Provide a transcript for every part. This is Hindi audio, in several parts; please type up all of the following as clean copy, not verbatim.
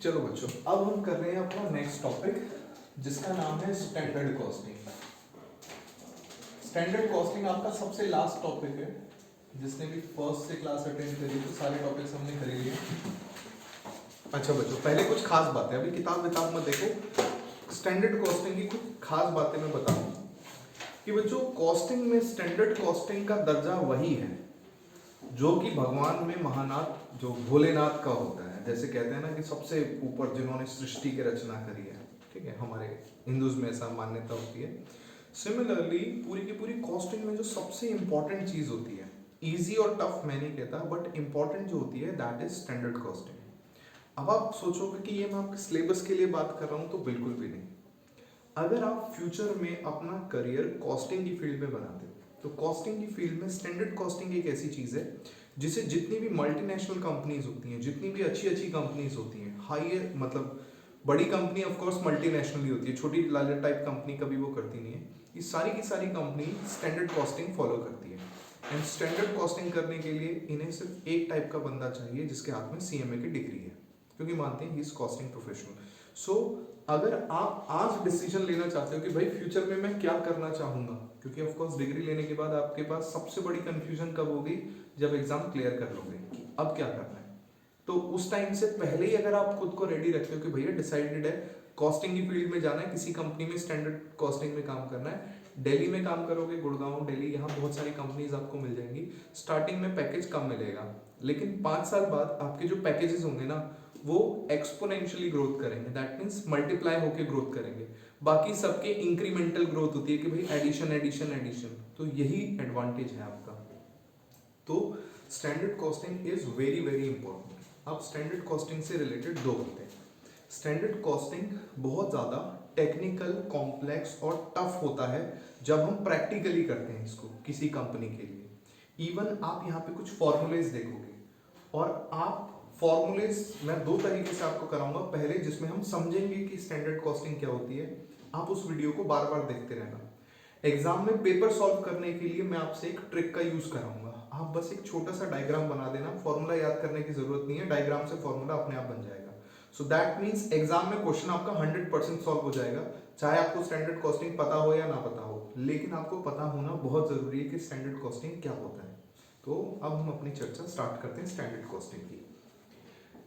चलो बच्चों, अब हम कर रहे हैं अपना नेक्स्ट टॉपिक जिसका नाम है स्टैंडर्ड कॉस्टिंग। स्टैंडर्ड कॉस्टिंग आपका सबसे लास्ट टॉपिक है। जिसने भी फर्स्ट से क्लास अटेंड करी तो सारे टॉपिक्स हमने कर लिए। अच्छा बच्चों, पहले कुछ खास बातें, अभी किताब मत देखो, स्टैंडर्ड कॉस्टिंग की कुछ खास बातें मैं बताऊं कि बच्चों कॉस्टिंग में स्टैंडर्ड कॉस्टिंग का दर्जा वही है जो कि भगवान में महानाथ जो भोलेनाथ का होता है। जैसे कहते हैं ना कि सबसे ऊपर जिन्होंने सृष्टि की रचना करी है, ठीक है, हमारे हिंदूज में ऐसा मान्यता होती है। सिमिलरली पूरी की पूरी कॉस्टिंग में जो सबसे इंपॉर्टेंट चीज होती है, इजी और टफ मैं नहीं कहता, बट इंपॉर्टेंट जो होती है दैट इज स्टैंडर्ड कॉस्टिंग। अब आप सोचोगे कि ये मैं आपके सिलेबस के लिए बात कर रहा हूँ, तो बिल्कुल भी नहीं। अगर आप फ्यूचर में अपना करियर कॉस्टिंग की फील्ड में बनाते हो तो कॉस्टिंग की फील्ड में स्टैंडर्ड कॉस्टिंग एक ऐसी चीज है जिसे जितनी भी मल्टीनेशनल कंपनीज होती हैं, जितनी भी अच्छी अच्छी कंपनीज होती हैं, हाई मतलब बड़ी कंपनी ऑफ कोर्स मल्टीनेशनल ही होती है, छोटी लार्जर टाइप कंपनी कभी वो करती नहीं है। ये सारी की सारी कंपनी स्टैंडर्ड कॉस्टिंग फॉलो करती है। एंड स्टैंडर्ड कॉस्टिंग करने के लिए इन्हें सिर्फ एक टाइप का बंदा चाहिए जिसके हाथ में सीएमए की डिग्री है, क्योंकि मानते हैं ही इज कॉस्टिंग प्रोफेशनल। सो अगर आप आज डिसीजन लेना चाहते हो कि भाई फ्यूचर में मैं क्या करना चाहूंगा, क्योंकि ऑफ कोर्स डिग्री लेने के बाद आपके पास सबसे बड़ी कंफ्यूजन कब होगी, जब एग्जाम क्लियर कर लोगे कि अब क्या करना है। तो उस टाइम से पहले ही अगर आप खुद को रेडी रखते हो कि भैया डिसाइडेड है कॉस्टिंग की फील्ड में जाना है, किसी कंपनी में स्टैंडर्ड कॉस्टिंग में काम करना है, दिल्ली में काम करोगे, गुड़गांव दिल्ली, यहाँ बहुत सारी कंपनीज आपको मिल जाएंगी। स्टार्टिंग में पैकेज कम मिलेगा, लेकिन 5 साल बाद आपके जो पैकेजेस होंगे ना वो एक्सपोनेंशियली ग्रोथ करेंगे। दैट मीन्स मल्टीप्लाई होकर ग्रोथ करेंगे। बाकी सबके इंक्रीमेंटल ग्रोथ होती है कि भाई एडिशन एडिशन एडिशन। तो यही एडवांटेज है आपका। तो standard costing is very very important. अब स्टैंडर्ड कॉस्टिंग से रिलेटेड दो बातें। स्टैंडर्ड कॉस्टिंग बहुत ज़्यादा टेक्निकल, कॉम्प्लेक्स और टफ होता है जब हम प्रैक्टिकली करते हैं इसको किसी कंपनी के लिए। इवन आप यहाँ पे कुछ फॉर्मूलेज देखोगे, और आप फॉर्मूलेज मैं दो तरीके से आपको कराऊंगा। पहले जिसमें हम समझेंगे कि स्टैंडर्ड कॉस्टिंग क्या होती है, आप उस वीडियो को बार बार देखते रहना। एग्जाम में पेपर सॉल्व करने के लिए मैं आपसे एक ट्रिक का यूज कराऊंगा। आप बस एक छोटा सा डायग्राम बना देना, फॉर्मूला याद करने की जरूरत नहीं है, डायग्राम से फॉर्मूला अपने आप बन जाएगा। सो दैट मीन्स एग्जाम में क्वेश्चन आपका 100% सॉल्व हो जाएगा, चाहे आपको स्टैंडर्ड कॉस्टिंग पता हो या ना पता हो। लेकिन आपको पता होना बहुत जरूरी है कि स्टैंडर्ड कॉस्टिंग क्या होता है। तो अब हम अपनी चर्चा स्टार्ट करते हैं स्टैंडर्ड कॉस्टिंग की।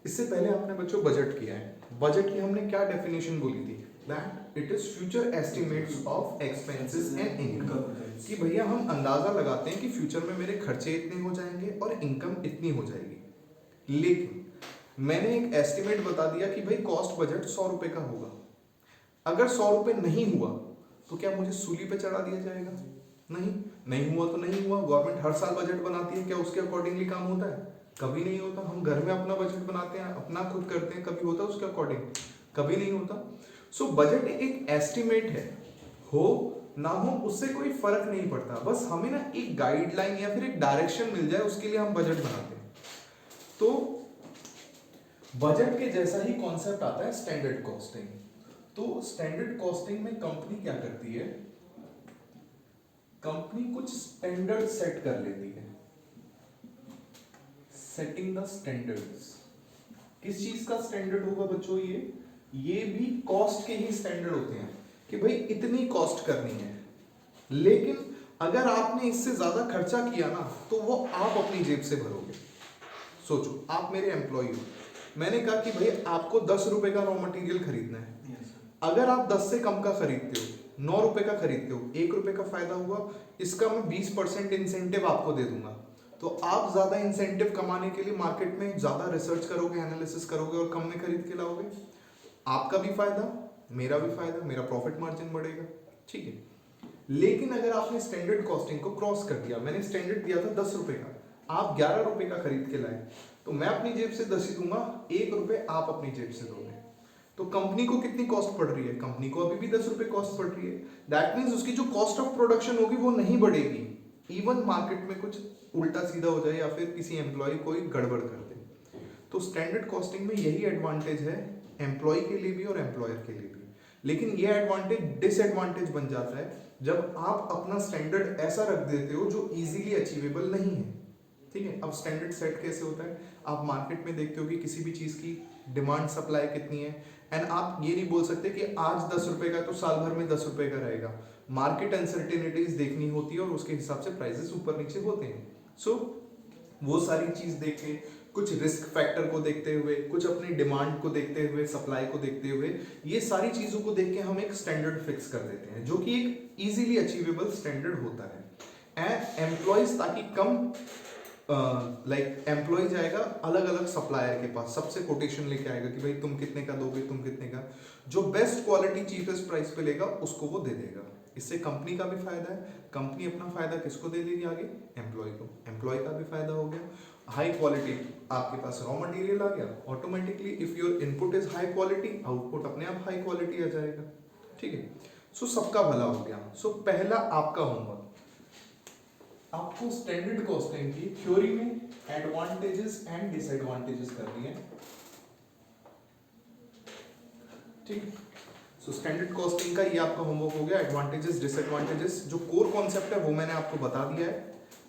इससे पहले आपने बच्चों बजट किया है। बजट की हमने क्या डेफिनेशन बोली थी, that it is future estimates of expenses and income. कि भैया हम अंदाजा लगाते हैं कि फ्यूचर में मेरे खर्चे इतने हो जाएंगे और इनकम इतनी हो जाएगी। लेकिन मैंने एक एस्टिमेट बता दिया कि भाई कॉस्ट बजट 100 रुपए का होगा। अगर 100 रुपए नहीं हुआ तो क्या मुझे सूली पे चढ़ा दिया जाएगा? नहीं हुआ तो नहीं हुआ। गवर्नमेंट हर साल बजट बनाती है, क्या उसके अकॉर्डिंगली काम होता है? कभी नहीं होता। हम घर में अपना बजट बनाते हैं, अपना खुद करते हैं, कभी होता है उसके अकॉर्डिंग? कभी नहीं होता। सो बजट एक एस्टिमेट है, हो ना हो उससे कोई फर्क नहीं पड़ता, बस हमें ना एक गाइडलाइन या फिर एक डायरेक्शन मिल जाए, उसके लिए हम बजट बनाते हैं। तो बजट के जैसा ही कॉन्सेप्ट आता है स्टैंडर्ड कॉस्टिंग। तो स्टैंडर्ड कॉस्टिंग में कंपनी क्या करती है, कंपनी कुछ स्टैंडर्ड सेट कर लेती है। Setting the standards. किस चीज का स्टैंडर्ड होगा बच्चों? ये भी कॉस्ट के ही स्टैंडर्ड होते हैं कि भाई इतनी कॉस्ट करनी है। लेकिन अगर आपने इससे ज्यादा खर्चा किया ना तो वो आप अपनी जेब से भरोगे। सोचो, आप मेरे एम्प्लॉय हो, मैंने कहा कि भाई आपको 10 रुपए का रॉ मटेरियल खरीदना है। अगर आप 10 से कम का खरीदते हो, 9 रुपए का खरीदते हो, 1 रुपए का फायदा हुआ, इसका मैं 20% इंसेंटिव आपको दे दूंगा। तो आप ज्यादा इंसेंटिव कमाने के लिए मार्केट में ज्यादा रिसर्च करोगे, एनालिसिस करोगे और कम में खरीद के लाओगे। आपका भी फायदा, मेरा भी फायदा, मेरा प्रॉफिट मार्जिन बढ़ेगा, ठीक है। लेकिन अगर आपने स्टैंडर्ड कॉस्टिंग को क्रॉस कर दिया, मैंने स्टैंडर्ड दिया था 10 रुपए का, आप 11 रुपए का खरीद के लाए, तो मैं अपनी जेब से 10 ही दूंगा, 1 रुपए आप अपनी जेब से दोगे। तो कंपनी को कितनी कॉस्ट पड़ रही है? कंपनी को अभी भी 10 रुपए कॉस्ट पड़ रही है। दैट मीन्स उसकी जो कॉस्ट ऑफ प्रोडक्शन होगी वो नहीं बढ़ेगी। इवन मार्केट में कुछ उल्टा सीधा हो जाए या फिर किसी एम्प्लॉय कोई गड़बड़ कर दे। तो स्टैंडर्ड कॉस्टिंग में यही एडवांटेज है, एम्प्लॉय के लिए भी और एम्प्लॉयर के लिए भी। लेकिन ये एडवांटेज डिसएडवांटेज बन जाता है जब आप अपना स्टैंडर्ड ऐसा रख देते हो जो इजीली अचीवेबल नहीं है। ठीक है। अब स्टैंडर्ड सेट कैसे होता है, आप मार्केट में देखते हो कि किसी भी चीज़ की डिमांड सप्लाई कितनी है, एंड आप ये नहीं बोल सकते कि आज 10 रुपए का तो साल भर में 10 रुपए का रहेगा। मार्केट अनसर्टेनिटीज देखनी होती है और उसके हिसाब से प्राइसेस ऊपर नीचे होते हैं। सो वो सारी चीज़ देख के, कुछ रिस्क फैक्टर को देखते हुए, कुछ अपनी डिमांड को देखते हुए, सप्लाई को देखते हुए, ये सारी चीज़ों को देख के हम एक स्टैंडर्ड फिक्स कर देते हैं, जो कि एक इजीली अचीवेबल स्टैंडर्ड होता है। एंड एम्प्लॉयज, ताकि कम एम्प्लॉय जाएगा अलग अलग सप्लायर के पास, सबसे कोटेशन लेके आएगा कि भाई तुम कितने का दोगे, तुम कितने का, जो बेस्ट क्वालिटी चीपेस्ट प्राइस पे लेगा उसको वो दे देगा। इससे कंपनी का भी फायदा है, कंपनी अपना फायदा किसको दे देगी आगे, एम्प्लॉय को, एम्प्लॉय का भी फायदा हो गया। हाई क्वालिटी, आपके पास रॉ मटेरियल आ गया, automatically if your input is high quality, output अपने आप हाई क्वालिटी आ जाएगा। ठीक है, सो सबका भला हो गया। सो पहला आपका होमवर्क, आपको स्टैंडर्ड कॉस्टिंग की थ्योरी में एडवांटेजेस एंड डिसएडवांटेजेस करनी है। ठीक, सो स्टैंडर्ड कॉस्टिंग का ये आपका होमवर्क हो गया। एडवांटेजेस डिसएडवांटेजेस, जो कोर कॉन्सेप्ट है वो मैंने आपको बता दिया है,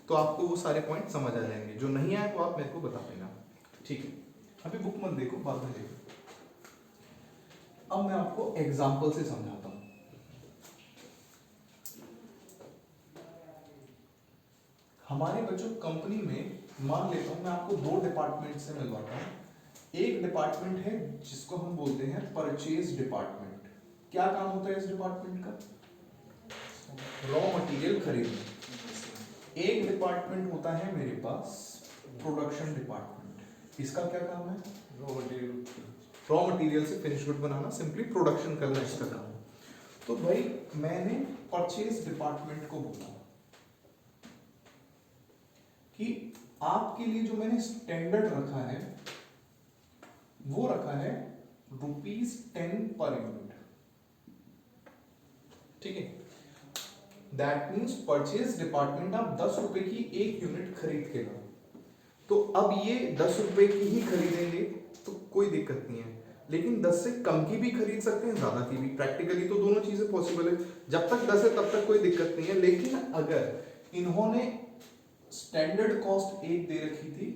तो आपको वो सारे पॉइंट समझ आ जाएंगे। जो नहीं आए वो आप मेरे को बता देना। ठीक है, अभी बुक मत देखो, बाद में देखो। अब मैं आपको एग्जाम्पल से समझाता हूं। हमारे बच्चों कंपनी में, मान लेता हूं मैं आपको दो डिपार्टमेंट से मिलवाता हूं। एक डिपार्टमेंट है जिसको हम बोलते हैं परचेज डिपार्टमेंट। क्या काम होता है इस डिपार्टमेंट का, रॉ मटेरियल खरीदना। एक डिपार्टमेंट होता है मेरे पास प्रोडक्शन डिपार्टमेंट। इसका क्या काम है, रॉ मटेरियल से फिनिश गुड बनाना, सिंपली प्रोडक्शन करना इसका काम है। तो भाई मैंने परचेज डिपार्टमेंट को बोला कि आपके लिए जो मैंने स्टैंडर्ड रखा है वो रखा है ₹10 पर यूनिट। ठीक है, दैट मीन्स परचेज डिपार्टमेंट आप 10 रुपए की एक यूनिट खरीद के लाओ। तो अब ये 10 रुपए की ही खरीदेंगे तो कोई दिक्कत नहीं है, लेकिन 10 से कम की भी खरीद सकते हैं, ज्यादा की भी। प्रैक्टिकली तो दोनों चीजें पॉसिबल है, जब तक 10 है तब तक कोई दिक्कत नहीं है। लेकिन अगर इन्होंने स्टैंडर्ड कॉस्ट एक दे रखी थी,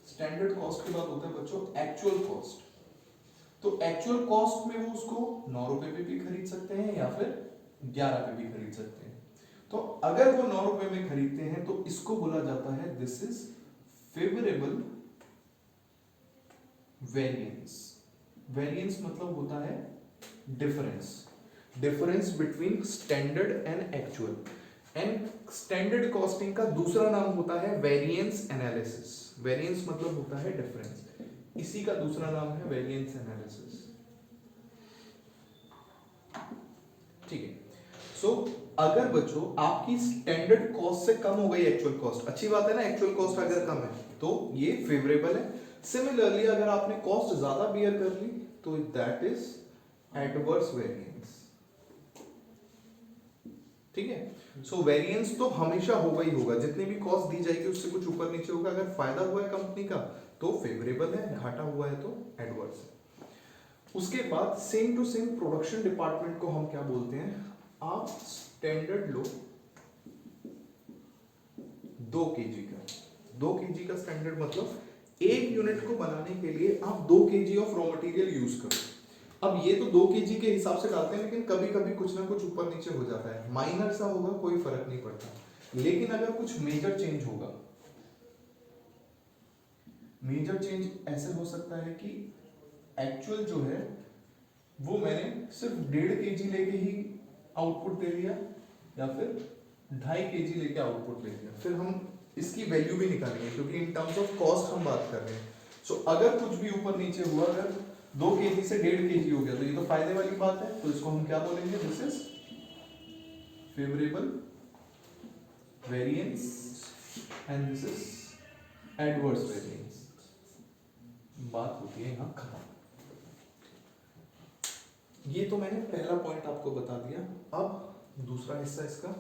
स्टैंडर्ड कॉस्ट के बाद होता है बच्चों एक्चुअल कॉस्ट, तो एक्चुअल कॉस्ट में वो उसको 9 रुपए पे भी खरीद सकते हैं या फिर 11 पे भी खरीद सकते हैं। तो अगर वो 9 रुपए में खरीदते हैं तो इसको बोला जाता है this is favourable variance. Variance मतलब होता है difference, difference between standard and actual. And standard costing का दूसरा नाम होता है वेरिएंस एनालिसिस। वेरिएंस मतलब होता है डिफरेंस, इसी का दूसरा नाम है वेरिएंस एनालिसिस। ठीक है, सो अगर बच्चों आपकी स्टैंडर्ड कॉस्ट से कम हो गई एक्चुअल कॉस्ट, अच्छी बात है ना, एक्चुअल कॉस्ट अगर कम है तो ये फेवरेबल है। सिमिलरली अगर आपने कॉस्ट ज्यादा बियर कर ली तो दैट इज एडवर्स वेरिएंस। ठीक है, सो वेरिएंस तो हमेशा होगा ही होगा, जितनी भी कॉस्ट दी जाएगी उससे कुछ ऊपर नीचे होगा। अगर फायदा हुआ है कंपनी का तो फेवरेबल है, घाटा हुआ है तो एडवर्स है। उसके बाद same to same production department को हम क्या बोलते हैं, आप स्टैंडर्ड लो 2 kg का। 2 kg का स्टैंडर्ड मतलब एक यूनिट को बनाने के लिए आप 2 kg of raw material use करो। अब ये तो 2 kg के हिसाब से डालते हैं, लेकिन कभी कभी कुछ ना कुछ ऊपर नीचे हो जाता है, माइनर सा होगा कोई फर्क नहीं पड़ता। लेकिन अगर कुछ मेजर चेंज होगा, मेजर चेंज ऐसे हो सकता है कि एक्चुअल जो है वो मैंने सिर्फ 1.5 kg लेके ही आउटपुट दे दिया या फिर 2.5 kg लेके आउटपुट ले लिया, फिर हम इसकी वैल्यू भी निकालेंगे क्योंकि इन टर्म्स ऑफ कॉस्ट हम बात कर रहे हैं। सो अगर कुछ भी ऊपर नीचे हुआ, अगर 2 kg से 1.5 kg हो गया तो ये तो फायदे वाली बात है, तो इसको हम क्या बोलेंगे, this is favourable variance and this is adverse variance. बात होती है यहां खत्म। ये तो मैंने पहला पॉइंट आपको बता दिया। अब दूसरा हिस्सा इसका,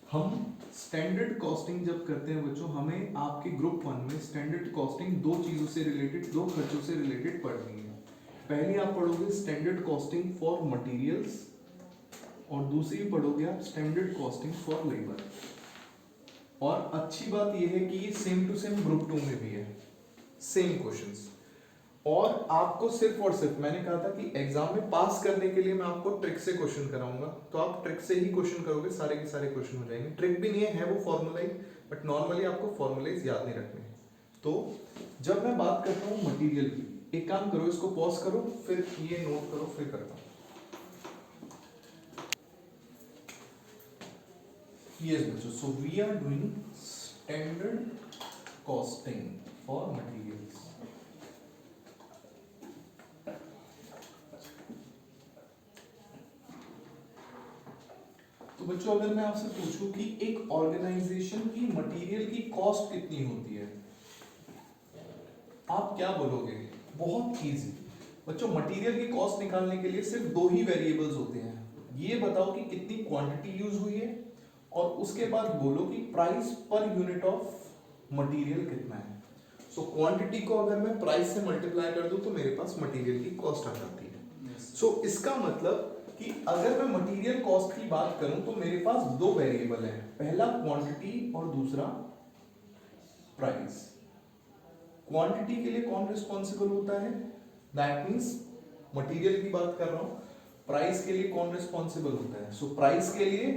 हम स्टैंडर्ड कॉस्टिंग जब करते हैं बच्चों, हमें आपके ग्रुप 1 में स्टैंडर्ड कॉस्टिंग दो चीजों से रिलेटेड, दो खर्चों से रिलेटेड पढ़नी है। पहले आप पढ़ोगे स्टैंडर्ड कॉस्टिंग फॉर मटेरियल्स और दूसरी पढ़ोगे आप स्टैंडर्ड कॉस्टिंग फॉर लेबर। और अच्छी बात यह है कि ये सेम टू सेम ग्रुप 2 में भी है, सेम क्वेश्चंस। और आपको सिर्फ और सिर्फ मैंने कहा था कि एग्जाम में पास करने के लिए मैं आपको ट्रिक से क्वेश्चन कराऊंगा, तो आप ट्रिक से ही क्वेश्चन करोगे, सारे के सारे क्वेश्चन हो जाएंगे। ट्रिक भी नहीं है वो फॉर्मुलाइज, बट नॉर्मली आपको फॉर्मुलाइज याद नहीं रखने हैं। तो जब मैं बात करता हूँ मटेरियल की, एक काम करो, इसको पॉज करो, फिर ये नोट करो, फिर करता हूँ। Yes, बच्चों, so we are doing standard costing for materials. तो बच्चों अगर मैं आपसे पूछूं कि एक ऑर्गेनाइजेशन की मटेरियल की कॉस्ट कितनी होती है, आप क्या बोलोगे? बहुत इजी बच्चों, मटेरियल की कॉस्ट निकालने के लिए सिर्फ दो ही वेरिएबल्स होते हैं। ये बताओ कि कितनी क्वांटिटी यूज हुई है, और उसके बाद बोलो कि price per unit of material कितना है। सो क्वांटिटी को अगर मैं प्राइस से मल्टीप्लाई कर दूं तो मेरे पास मटेरियल की कॉस्ट आ जाती है। सो इसका मतलब कि अगर मैं मटेरियल कॉस्ट की बात करूं तो मेरे पास दो वेरिएबल हैं, पहला क्वांटिटी और दूसरा प्राइस। क्वांटिटी के लिए कौन रिस्पॉन्सिबल होता है? दैट मींस मटेरियल की बात कर रहा हूं। प्राइस के लिए कौन रिस्पॉन्सिबल होता है? सो प्राइस के लिए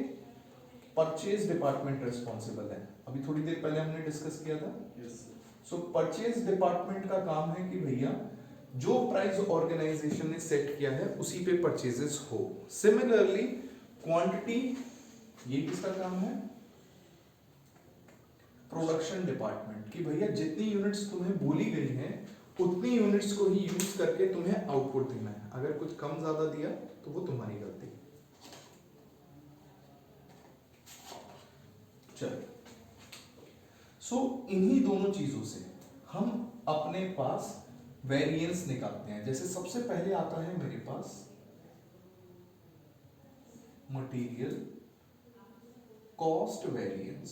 परचेज डिपार्टमेंट रिस्पॉन्सिबल है। अभी थोड़ी देर पहले हमने डिस्कस किया था। सो परचेज डिपार्टमेंट का काम है कि भैया जो प्राइस ऑर्गेनाइजेशन ने सेट किया है उसी पे परचेजेस हो। सिमिलरली क्वांटिटी, ये किसका काम है? प्रोडक्शन डिपार्टमेंट, कि भैया जितनी यूनिट्स तुम्हें बोली गई हैं उतनी यूनिट्स को ही यूज करके तुम्हें आउटपुट देना है। अगर कुछ कम ज्यादा दिया तो वो तुम्हारी गलती। चलो, सो इन्हीं दोनों चीजों से हम अपने पास वेरिएंस निकालते हैं। जैसे सबसे पहले आता है मेरे पास material cost variance.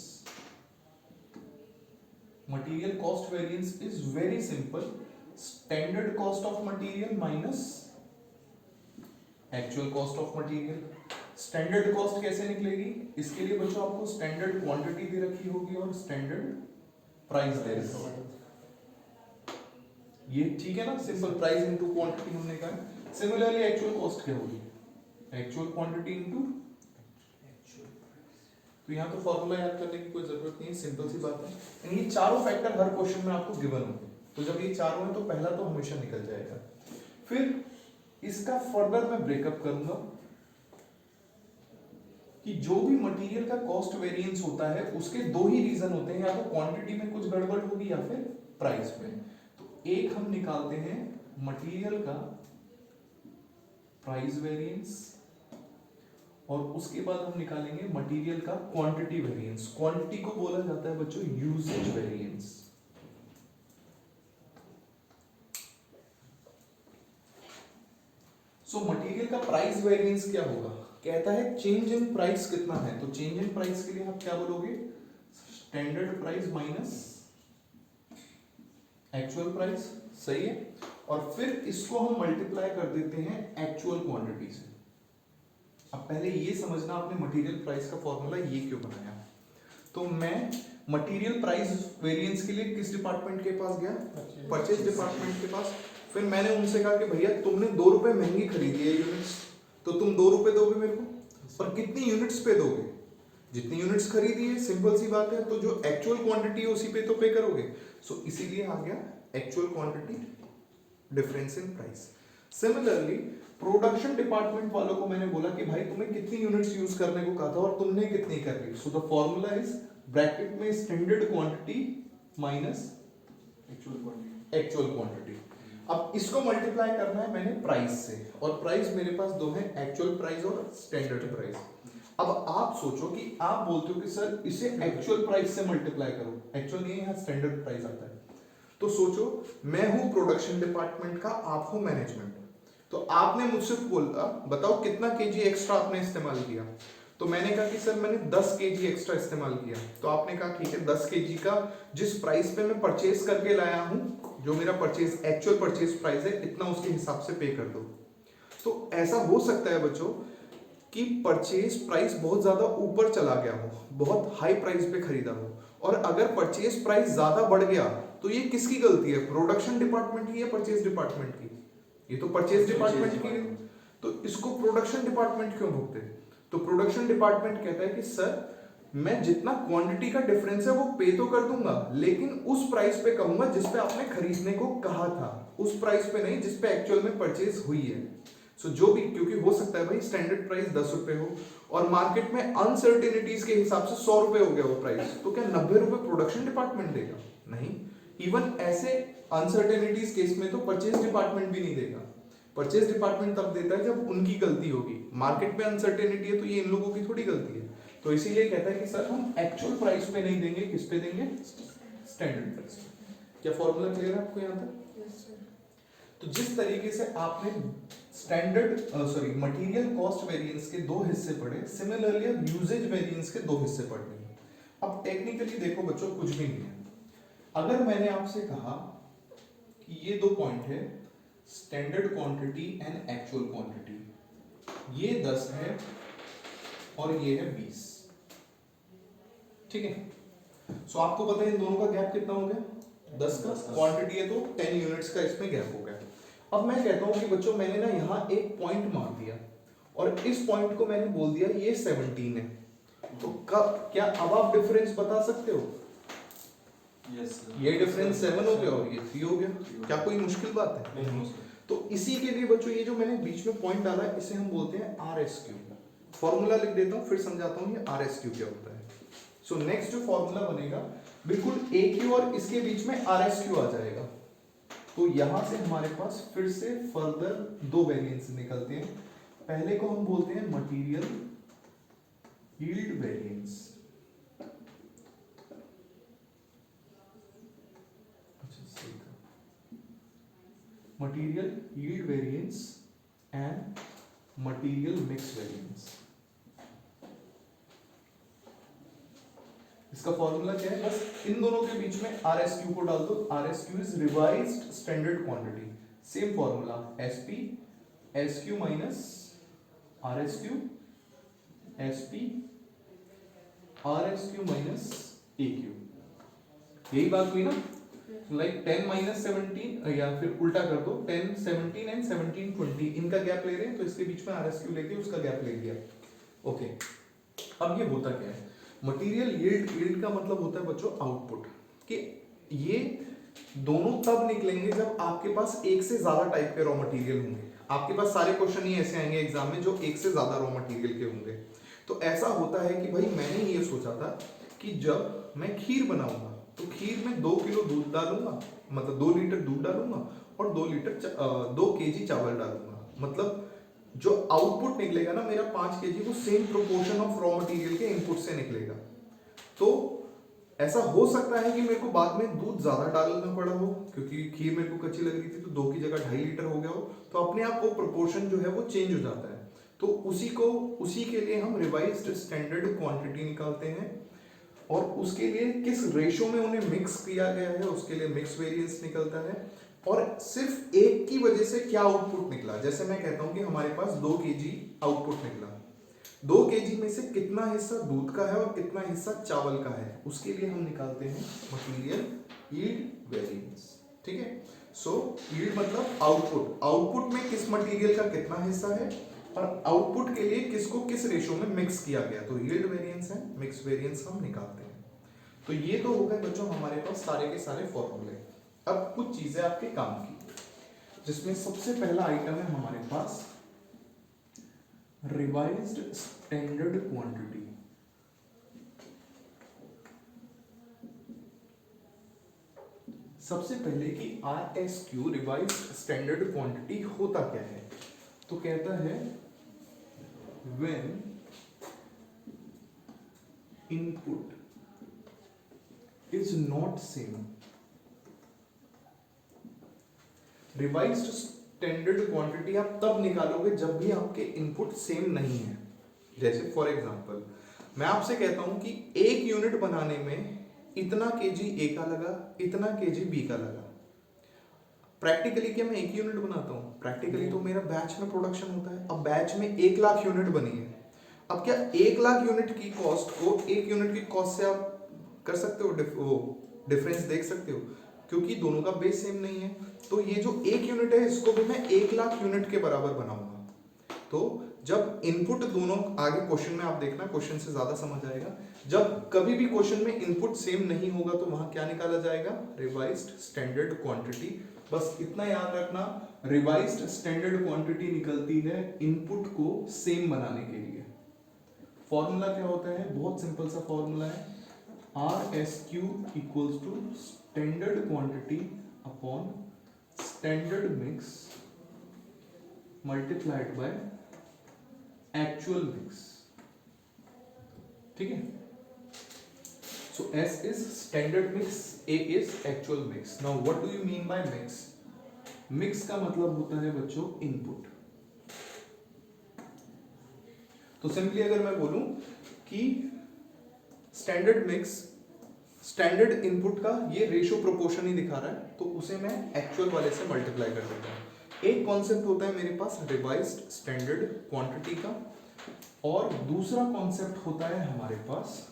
Material cost variance is very simple, standard cost of material minus actual cost of material. Standard cost कैसे निकलेगी? इसके लिए बच्चों आपको स्टैंडर्ड क्वांटिटी दे रखी होगी और स्टैंडर्ड प्राइस दे रखी होगी। ये ठीक है ना, सिंपल, प्राइस इनटू क्वांटिटी हमने कहा। सिमिलरली एक्चुअल कॉस्ट क्या होगी? Actual quantity into actual price. तो यहां तो फॉर्मूला याद करने की कोई जरूरत नहीं है, सिंपल सी बात है। ये चारों फैक्टर हर क्वेश्चन में आपको गिवन होंगे, तो जब ये चारों हैं तो पहला तो हमेशा निकल जाएगा। फिर इसका फर्दर मैं ब्रेकअप करूंगा कि जो भी मटेरियल का कॉस्ट वेरिएंस होता है उसके दो ही रीजन होते हैं, या तो क्वांटिटी में कुछ गड़बड़ होगी या फिर प्राइस में। तो एक हम निकालते हैं मटेरियल का प्राइस वेरिएंस, और उसके बाद हम निकालेंगे मटेरियल का क्वांटिटी वेरिएंस। क्वांटिटी को बोला जाता है बच्चों यूसेज वेरिएंस। सो मटेरियल का प्राइस वेरिएंस क्या होगा? कहता है चेंज इन प्राइस कितना है, तो चेंज इन प्राइस के लिए आप क्या बोलोगे? Standard price minus actual price. सही है। और फिर इसको हम मल्टीप्लाई कर देते हैं एक्चुअल क्वांटिटी से। अब पहले ये समझना आपने मटेरियल प्राइस का फॉर्मूला ये क्यों बनाया। तो मैं मटेरियल प्राइस वेरिएंस के लिए किस डिपार्टमेंट के पास गया? परचेज डिपार्टमेंट के पास। फिर मैंने उनसे कहा कि भैया तुमने 2 रुपए महंगी खरीदी है यूनिट्स, तो तुम 2 रुपए दोगे मेरे को, और कितनी यूनिट्स पे दोगे? जितनी यूनिट्स खरीदी है, सिंपल सी बात है, तो जो एक्चुअल क्वांटिटी है उसी पे तो पे करोगे। सो इसीलिए आ गया actual quantity difference in price. Similarly production department वालों को मैंने बोला कि भाई तुम्हें कितनी यूनिट्स यूज करने को कहा था और तुमने कितनी कर ली। So the formula is bracket में standard quantity minus actual quantity. अब इसको मल्टीप्लाई करना है मैंने प्राइस से, और प्राइस मेरे पास दो है, एक्चुअल प्राइस और स्टैंडर्ड प्राइस। अब आप सोचो कि आप बोलते हो कि सर इसे एक्चुअल प्राइस से मल्टीप्लाई करो, एक्चुअल नहीं, यहाँ स्टैंडर्ड प्राइस आता है। तो सोचो मैं हूं प्रोडक्शन डिपार्टमेंट का, आप हो मैनेजमेंट, तो आपने मुझसे बोला बताओ कितना केजी एक्स्ट्रा आपने इस्तेमाल किया। तो मैंने कहा कि सर मैंने 10 केजी एक्स्ट्रा इस्तेमाल किया। तो आपने कहा ठीक है 10 केजी का जिस प्राइस पे मैं परचेज करके लाया हूं, जो मेरा परचेज एक्चुअल परचेज प्राइस है, इतना उसके हिसाब से पे कर दो। तो ऐसा हो सकता है बच्चों कि परचेज प्राइस बहुत ज्यादा ऊपर चला गया हो, बहुत हाई प्राइस पे खरीदा हो, और अगर परचेज प्राइस ज्यादा बढ़ गया तो ये किसकी गलती है, प्रोडक्शन डिपार्टमेंट की या परचेज डिपार्टमेंट की? ये तो परचेज डिपार्टमेंट की है, तो इसको प्रोडक्शन डिपार्टमेंट क्यों भुगते? तो प्रोडक्शन डिपार्टमेंट कहता है कि सर मैं जितना क्वांटिटी का डिफरेंस है वो पे तो कर दूंगा, लेकिन उस प्राइस पे कहूंगा जिस पे आपने खरीदने को कहा था, उस प्राइस पे नहीं जिस पे एक्चुअल में परचेज हुई है। सो जो भी, क्योंकि हो सकता है भाई स्टैंडर्ड प्राइस 10 रुपए हो और मार्केट में अनसर्टेनिटीज के हिसाब से 100 रुपए हो गया वो प्राइस, तो क्या 90 रुपए प्रोडक्शन डिपार्टमेंट देगा? नहीं। इवन ऐसे अनसर्टेनिटीज केस में तो परचेज डिपार्टमेंट भी नहीं देगा। परचेज डिपार्टमेंट तब देता है जब उनकी गलती होगी। मार्केट में अनसर्टेनिटी है तो ये इन लोगों की थोड़ी गलती है, तो इसीलिए कहता है कि सर हम एक्चुअल प्राइस पे नहीं देंगे, किस पे देंगे? स्टैंडर्ड प्राइस पे। क्या फॉर्मूला क्लियर है आपको यहाँ तक? तो जिस तरीके से आपने मटेरियल कॉस्ट वेरिएंस के दो हिस्से पढ़े, सिमिलरली अब यूजेज वेरिएंस के दो हिस्से पढ़ने हैं। अब टेक्निकली देखो बच्चों, कुछ भी नहीं है। अगर मैंने आपसे कहा कि ये दो पॉइंट है, standard quantity and actual quantity, ये 10 है और ये है 20, ठीक है। सो आपको पता है इन दोनों का गैप कितना हो गया? 10 का। क्वांटिटी है तो 10 यूनिट्स का इसमें गैप हो गया। अब मैं कहता हूं कि बच्चों मैंने ना यहाँ एक पॉइंट मार दिया और इस पॉइंट को मैंने बोल दिया ये 17 है, तो क्या अब आप डिफरेंस बता सकते हो? Yes, ये डिफरेंस 7 हो गया और ये 3 हो गया। क्या कोई मुश्किल बात है? नहीं। तो इसी के लिए बच्चों ये जो मैंने बीच में पॉइंट डाला है इसे हम बोलते हैं RSQ। फॉर्मूला लिख देता हूं फिर समझाता हूं ये RSQ क्या होता है। सो नेक्स्ट जो फॉर्मूला बनेगा बिल्कुल AQ और इसके बीच में RSQ आ जाएगा। तो यहां से हमारे पास फिर से फर्दर दो वेरिएंस निकलते हैं। पहले को हम बोलते हैं material yield variance, material yield variance and material mix variance. इसका फॉर्मूला क्या है? बस इन दोनों के बीच में RSQ को डाल दो। RSQ is revised standard quantity. Same formula SP SQ minus RSQ, SP RSQ minus AQ। यही बात हुई ना? लाइक 10 माइनस 17, या फिर उल्टा कर दो 10 17 एंड 17 20, इनका गैप ले रहे हैं तो इसके बीच में RSQ लेके उसका गैप ले लिया। ओके, अब ये होता क्या है? मटेरियल यील्ड का मतलब होता है बच्चों आउटपुट, कि ये दोनों तब निकलेंगे जब आपके पास एक से ज्यादा टाइप के रॉ मटेरियल होंगे। आपके पास सारे क्वेश्चन ही ऐसे आएंगे एग्जाम में जो एक से ज्यादा रॉ मटेरियल के होंगे। तो ऐसा होता है कि भाई मैंने ये सोचा था कि जब मैं खीर बनाऊंगा तो खीर में 2 किलो दूध डालूंगा, मतलब 2 लीटर दूध डालूंगा और 2 केजी चावल डालूंगा। मतलब जो आउटपुट निकलेगा ना मेरा 5 केजी, वो same proportion of raw material के इनपुट से निकलेगा। तो ऐसा हो सकता है कि मेरे को बाद में दूध ज्यादा डालना पड़ा हो, क्योंकि खीर मेरे को कच्ची लग रही थी तो 2 की जगह 2.5 लीटर हो गया हो, तो अपने आप वो प्रोपोर्शन जो है वो चेंज हो जाता है। तो उसी के लिए हम रिवाइज्ड स्टैंडर्ड क्वांटिटी निकालते हैं और उसके लिए किस रेशो में उन्हें मिक्स किया गया है उसके लिए मिक्स वेरिएंस निकलता है। और सिर्फ एक की वजह से क्या आउटपुट निकला, जैसे मैं कहता हूं कि हमारे पास 2 केजी आउटपुट निकला, 2 केजी में से कितना हिस्सा दूध का है और कितना हिस्सा चावल का है, उसके लिए हम निकालते हैं मटेरियल यील्ड वेरिएंस। ठीक है, सो यील्ड मतलब आउटपुट में किस मटेरियल का कितना हिस्सा है और आउटपुट के लिए किसको किस रेशो में मिक्स किया गया, तो यील्ड वेरिएंस है, मिक्स वेरिएंस हम निकालते हैं। तो ये तो हो गए बच्चों हमारे पास सारे के सारे फॉर्मूले। अब कुछ चीजें आपके काम की, जिसमें सबसे पहला आइटम है हमारे पास रिवाइज्ड स्टैंडर्ड क्वांटिटी। सबसे पहले कि RSQ रिवाइज्ड स्टैंडर्ड क्वांटिटी होता क्या है, तो कहता है when input is not same। Revised standard quantity आप तब निकालोगे जब भी आपके इनपुट सेम नहीं है। जैसे फॉर एग्जांपल मैं आपसे कहता हूं कि 1 यूनिट बनाने में इतना केजी ए का लगा, इतना केजी बी का लगा। प्रैक्टिकली क्या मैं 1 यूनिट बनाता हूं? प्रैक्टिकली तो मेरा बैच में प्रोडक्शन होता है। अब बैच में 1 लाख यूनिट बनी है। अब क्या 1 लाख यूनिट की कॉस्ट को 1 यूनिट की कॉस्ट से आप कर सकते हो, वो डिफरेंस देख सकते हो, क्योंकि दोनों का बेस सेम नहीं है। तो ये जो 1 यूनिट है इसको भी मैं 1,00,000 यूनिट के बराबर बनाऊंगा। तो जब इनपुट दोनों, आगे क्वेश्चन में आप देखना, क्वेश्चन से ज्यादा समझ आएगा, जब कभी भी क्वेश्चन में इनपुट सेम नहीं होगा तो वहां क्या निकाला जाएगा, रिवाइज्ड स्टैंडर्ड क्वांटिटी। बस इतना याद रखना, रिवाइज्ड स्टैंडर्ड क्वांटिटी निकलती है इनपुट को सेम बनाने के लिए। फॉर्मूला क्या होता है, बहुत सिंपल सा फॉर्मूला है, RSQ equals to standard quantity upon standard mix multiplied by actual mix. ठीक है, so S is standard mix, A is actual mix. Now what do you mean by mix? Mix का मतलब होता है बच्चों इनपुट। तो सिंपली अगर मैं बोलूं कि स्टैंडर्ड मिक्स, स्टैंडर्ड इनपुट का ये रेशियो प्रोपोर्शन ही दिखा रहा है, तो उसे मैं एक्चुअल वाले से मल्टीप्लाई कर देता हूं। एक कॉन्सेप्ट होता है मेरे पास रिवाइज्ड स्टैंडर्ड क्वांटिटी का, और दूसरा कॉन्सेप्ट होता है हमारे पास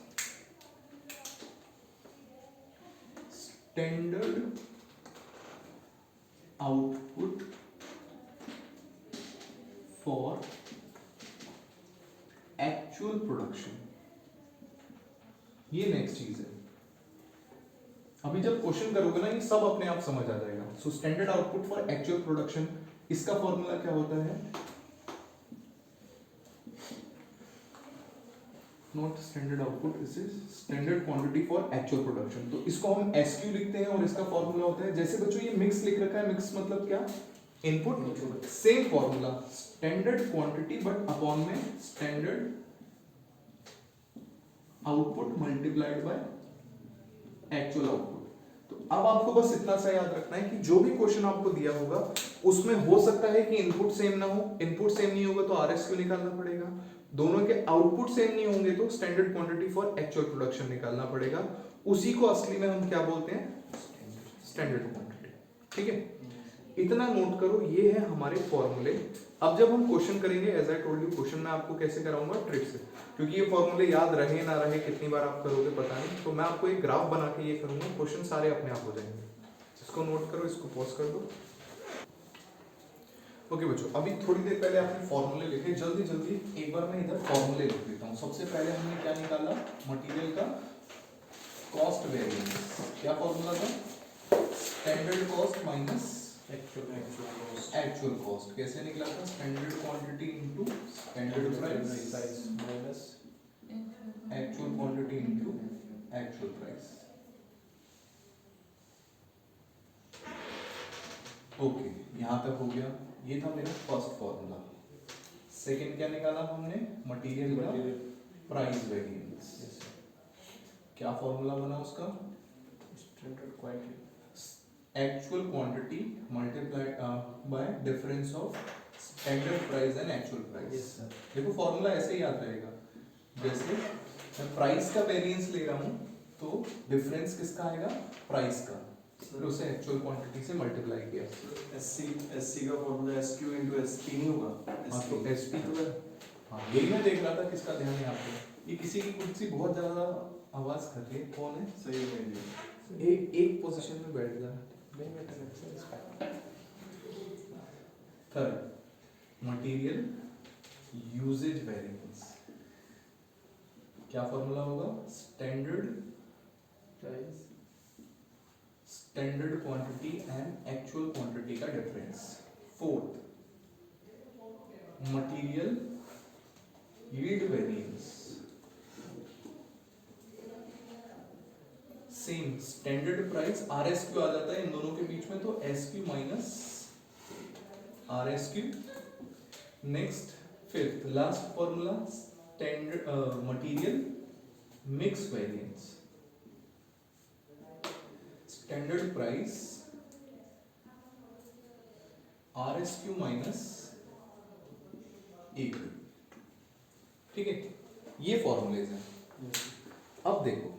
standard output for actual production. ये नेक्स्ट चीज है, अभी जब क्वेश्चन करोगे ना ये सब अपने आप समझ आ जाएगा। So standard output for actual production, इसका फॉर्मूला क्या होता है, not standard output, this is standard quantity for actual production. तो इसको हम SQ लिखते हैं और इसका फॉर्मूला होता है, जैसे बच्चों ये मिक्स लिख रखा है, मिक्स मतलब क्या, input, same formula, standard quantity but upon में standard output multiplied by actual output. तो अब आपको बस इतना सा याद रखना है कि जो भी क्वेश्चन आपको दिया होगा उसमें हो सकता है कि इनपुट सेम ना हो, इनपुट सेम नहीं होगा तो RSQ निकालना पड़ेगा, दोनों के आउटपुट सेम नहीं होंगे तो standard quantity for actual production निकालना पड़ेगा। उसी को असली में हम क्या बोलते हैं, स्टैंडर्ड क्वांटिटी। ठीक है, इतना नोट करो, ये है हमारे फॉर्मूले। अब जब हम क्वेश्चन करेंगे, as I told you, question मैं आपको कैसे कराऊंगा, ट्रिक से, क्योंकि ये फॉर्मूले याद रहे ना रहे, कितनी बार आप करोगे पता नहीं, तो मैं आपको एक ग्राफ बना के ये करूंगा, क्वेश्चन सारे अपने आप हो जाएंगे। इसको नोट करो, इसको पॉज कर दो। ओके बच्चों, अभी थोड़ी देर पहले आपने फॉर्मूले लिखे, जल्दी जल्दी एक बार मैं इधर फॉर्मूले लिख देता हूँ। सबसे पहले हमने क्या निकाला, मटेरियल का कॉस्ट वेरिएंस। क्या फॉर्मूला था, standard cost minus actual cost. कैसे निकला था, standard quantity into standard price minus actual quantity into actual price. Okay, यहां तक हो गया, ये था मेरा फर्स्ट फॉर्मूला। सेकंड क्या निकाला हमने, मटेरियल का प्राइस वेरिएंस। क्या फॉर्मूला बना उसका, standard quantity actual quantity multiplied by difference of standard price and actual price. देखो फॉर्मूला ऐसे ही याद रहेगा, जैसे मैं प्राइस का वेरिएंस ले रहा हूं तो डिफरेंस किसका आएगा, प्राइस का, फिर उसे एक्चुअल क्वांटिटी से मल्टीप्लाई किया। SC का फॉर्मूला SQ into SP नहीं होगा, हाँ तो SP तो है, हाँ यही मैं देख रहा था, किसका ध्यान है आपको, ये किसी की कुर्सी बहुत ज्यादा आवाज कर रही है, कौन है, सही है, एक पोजीशन में बैठ जा। Third, material usage variance. क्या फॉर्मूला होगा, standard price, standard quantity and actual quantity का difference. Fourth, material yield variance. Same standard price, RSQ आ जाता है इन दोनों के बीच में, तो SQ minus RSQ। Next fifth last formula, standard material mix variance. Standard price RSQ minus एक। ठीक है, ये फॉर्मूलेज हैं। अब देखो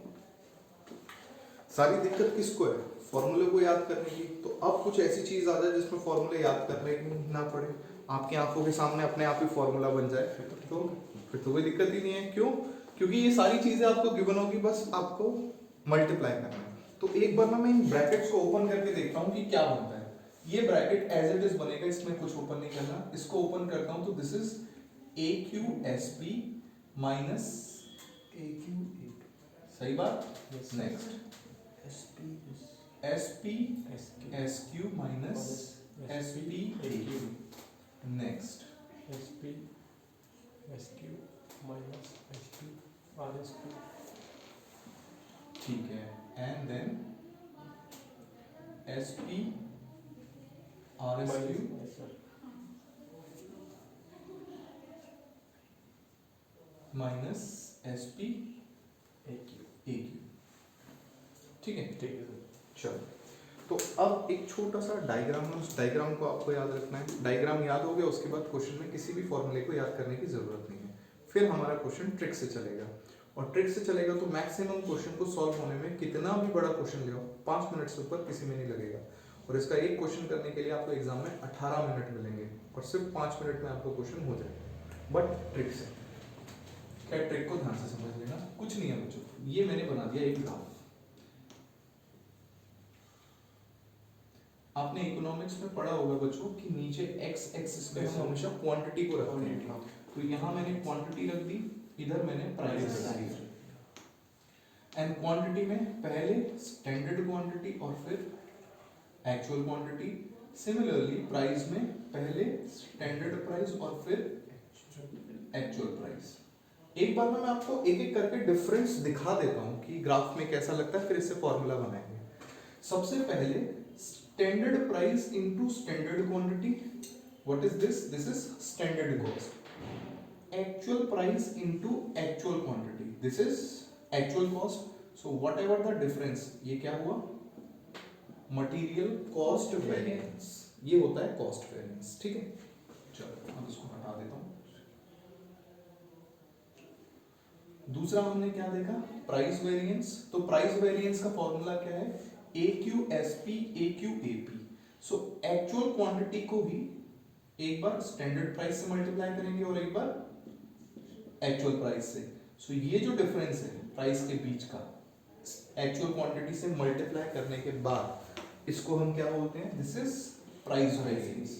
सारी दिक्कत किसको है, फॉर्मूले को याद करने की। तो अब कुछ ऐसी चीज आ जाए जिसमें फॉर्मूले याद करने की ना पड़े, आपकी आंखों के सामने अपने आप ही फॉर्मूला बन जाए, तो फिर तो कोई दिक्कत ही नहीं है। क्यों, क्योंकि ये सारी चीजें आपको गिवन होगी, बस आपको मल्टीप्लाई करना है। तो एक बार ना मैं इन ब्रैकेट्स को ओपन करके देखता हूँ कि क्या बनता है। ये ब्रैकेट एज इट इज बनेगा, इसमें कुछ ओपन नहीं करना। इसको ओपन करता हूँ तो this is AQSP minus AQ सही बात। Yes. Next SP is SP SQ minus SP AQ। Next SP SQ minus SP RSQ ठीक है, and then SP RSQ minus SP AQ। ठीक है, ठीक है सर। चलो तो अब एक छोटा सा डायग्राम है, उस डायग्राम को आपको याद रखना है। डायग्राम याद हो गया, उसके बाद क्वेश्चन में किसी भी फॉर्मूले को याद करने की जरूरत नहीं है। फिर हमारा क्वेश्चन ट्रिक से चलेगा, और ट्रिक से चलेगा तो मैक्सिमम क्वेश्चन को सॉल्व होने में कितना भी बड़ा क्वेश्चन ले आओ 5 मिनट से ऊपर किसी में नहीं लगेगा। और इसका एक क्वेश्चन करने के लिए आपको एग्जाम में 18 मिनट मिलेंगे, और सिर्फ 5 मिनट में आपको क्वेश्चन हो जाएगा, बट ट्रिक से। क्या ट्रिक को ध्यान से समझ लेना, कुछ नहीं है बच्चों। ये मैंने बना दिया एक ग्राफ। आपने इकोनॉमिक्स में पढ़ा होगा बच्चों कि नीचे एक्स एक्सिस पे हम हमेशा क्वांटिटी को रखते हैं। तो यहाँ मैंने क्वांटिटी रख दी, इधर मैंने प्राइस रख दी। एंड क्वांटिटी में पहले स्टैंडर्ड क्वांटिटी और फिर एक्चुअल क्वांटिटी। सिमिलरली प्राइस में पहले स्टैंडर्ड प्राइस और फिर एक्चुअल प्राइस। एक बार में मैं आपको एक एक करके डिफरेंस दिखा देता हूँ कि ग्राफ में कैसा लगता है, फिर इससे फॉर्मूला बनाएंगे। सबसे पहले standard price into standard quantity, what is this? This is standard cost. Actual price into actual quantity, this is actual cost. So whatever the difference, ये क्या हुआ? मटेरियल कॉस्ट वेरिएंस, ये होता है कॉस्ट वेरिएंस। ठीक है, चलो अब इसको हटा देता हूं। दूसरा हमने क्या देखा? Price variance. तो प्राइस वेरिएंस का फॉर्मूला क्या है? AQSP AQAP। So actual quantity को भी एक बार स्टैंडर्ड प्राइस से मल्टीप्लाई करेंगे और एक बार एक्चुअल प्राइस से। सो ये जो डिफरेंस है प्राइस के बीच का, एक्चुअल क्वांटिटी से मल्टीप्लाई करने के बाद इसको हम क्या बोलते हैं? This is price variance.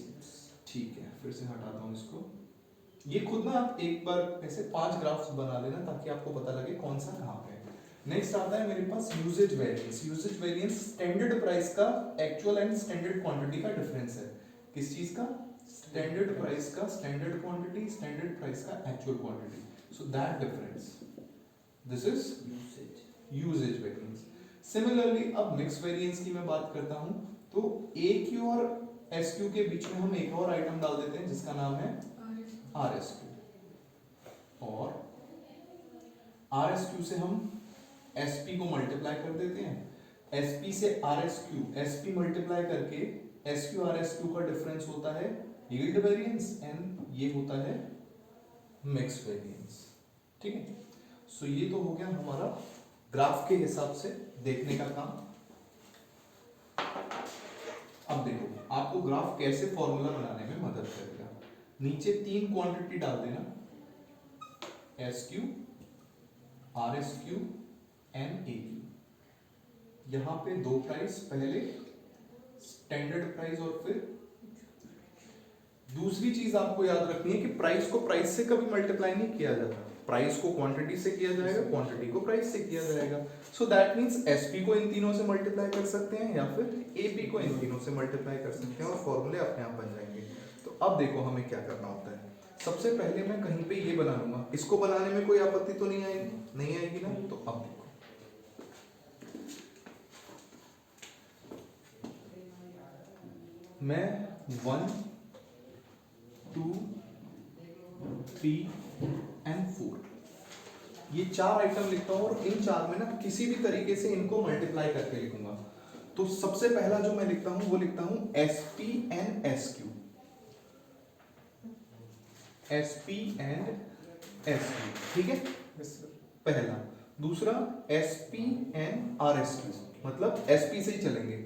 ठीक है, फिर से हटाता हूं इसको। ये खुद ना आप एक बार ऐसे 5 ग्राफ्स बना लेना ताकि आपको पता लगे कौन सा कहां पे है। नेक्स्ट आता है मेरे पास usage variance. Usage variance standard price का एक्चुअल एंड स्टैंडर्ड क्वांटिटी का डिफरेंस है। किस चीज का? स्टैंडर्ड प्राइस का स्टैंडर्ड क्वांटिटी, स्टैंडर्ड प्राइस का actual quantity. So that difference, this is usage variance. Similarly अब मिक्स वेरिएंस की मैं बात करता हूं तो AQ और SQ के बीच में हम एक और आइटम डाल देते हैं जिसका नाम है RSQ, और RSQ से हम SP को मल्टीप्लाई कर देते हैं। SP से RSQ, SP मल्टीप्लाई करके SQ RSQ का डिफरेंस होता है यील्ड वेरिएंस, एंड ये होता है मिक्स वेरिएंस। ठीक है, सो ये तो हो गया हमारा ग्राफ के हिसाब से देखने का काम। अब देखो आपको ग्राफ कैसे फॉर्मूला बनाने में मदद करेगा। नीचे 3 क्वांटिटी डाल देना, SQ RSQ एंड AQ। यहां पे 2 प्राइस, पहले स्टैंडर्ड प्राइस और फिर दूसरी चीज आपको याद रखनी है कि प्राइस को प्राइस से कभी मल्टीप्लाई नहीं किया जाता। प्राइस को क्वांटिटी से किया जाएगा, क्वांटिटी को प्राइस से किया जाएगा। सो दैट मींस SP को इन तीनों से मल्टीप्लाई कर सकते हैं या फिर AP को इन तीनों से मल्टीप्लाई कर सकते हैं और फॉर्मूले अपने आप बन जाएंगे। तो अब देखो हमें क्या करना होता है। सबसे पहले मैं कहीं पे ये बना लूंगा, इसको बनाने में कोई आपत्ति तो नहीं आएगी? नहीं आएगी ना? तो अब देखो मैं 1 2 3 एंड 4 ये 4 आइटम लिखता हूं और इन 4 में ना किसी भी तरीके से इनको मल्टीप्लाई करके लिखूंगा। तो सबसे पहला जो मैं लिखता हूं वो लिखता हूं SP and SQ, SP and SQ। ठीक है, पहला। दूसरा SP एंड RSQ, मतलब SP से ही चलेंगे,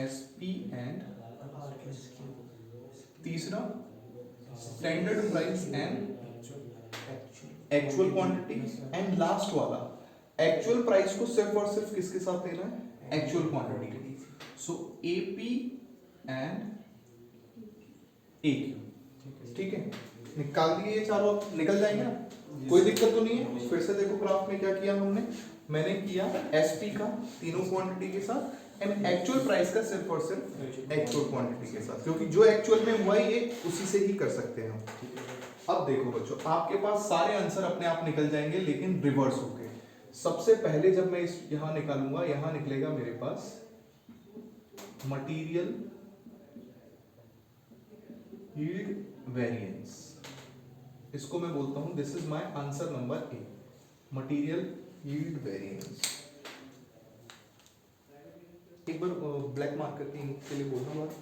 SP एंड। तीसरा standard price and actual quantity, and last वाला एक्चुअल प्राइस को सिर्फ और सिर्फ किसके साथ लेना है, actual quantity. So AP and AQ, ठीक है, निकाल दिए ये चारों, निकल जाएंगे ना, कोई दिक्कत तो नहीं है। फिर से देखो ग्राफ में क्या किया हमने, मैंने किया एसपी का तीनों क्वांटिटी के साथ एंड एक्चुअल प्राइस का सिर्फ और सिर्फ एक्चुअल क्वांटिटी के साथ, क्योंकि जो एक्चुअल में हुआ ही है उसी से ही कर सकते हैं हम। अब देखो बच्चों, आपके पास सारे आंसर अपने आप निकल जाएंगे लेकिन रिवर्स होके। सबसे पहले जब मैं इस यहां निकालूंगा, यहां निकलेगा मेरे पास मटेरियल यील्ड वेरिएंस, इसको मैं बोलता हूं this is my answer number A, material yield variance. एक बार ब्लैक मार्कर के इंक के लिए बोलना बात,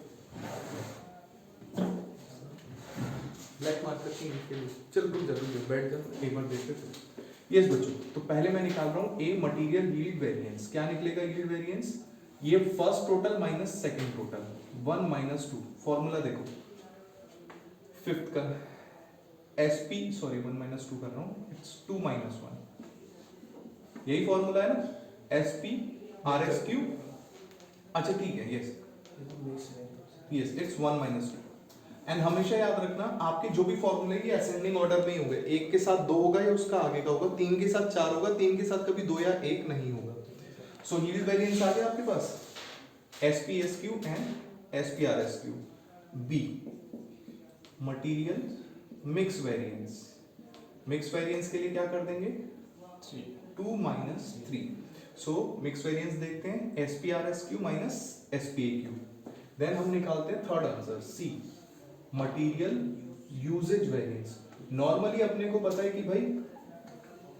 ब्लैक मार्कर की इंक के लिए, चल रुक जा बैठ जा, एक बार देखते थे। यस बच्चों, तो पहले मैं निकाल रहा हूं ए मटेरियल यील्ड वेरिएंस। क्या निकलेगा यील्ड वेरिएंस, ये first total minus second total, 1 - 2। Formula देखो फिफ्थ का SP, सॉरी 1 - 2 कर रहा हूं, इट्स 2 - 1, यही फॉर्मूला है ना, SP RSQ। अच्छा ठीक है, यस यस, इट्स 1 - 2। एंड हमेशा याद रखना आपके जो भी फॉर्मूले ये असेंडिंग ऑर्डर में ही होंगे, एक के साथ 2 होगा या उसका आगे का होगा, 3 के साथ 4 होगा, 3 के साथ कभी 2 या 1 नहीं होगा। सो यील्ड वेरिएंस आ गया आपके पास, SP SQ and SP RSQ। B material mix variance, mix variance के लिए क्या कर देंगे 2 - 3। सो मिक्स वेरिएंस देखते हैं SP RSQ minus SP AQ। Then हम निकालते हैं third answer C material usage variance. Normally अपने को पता है कि भाई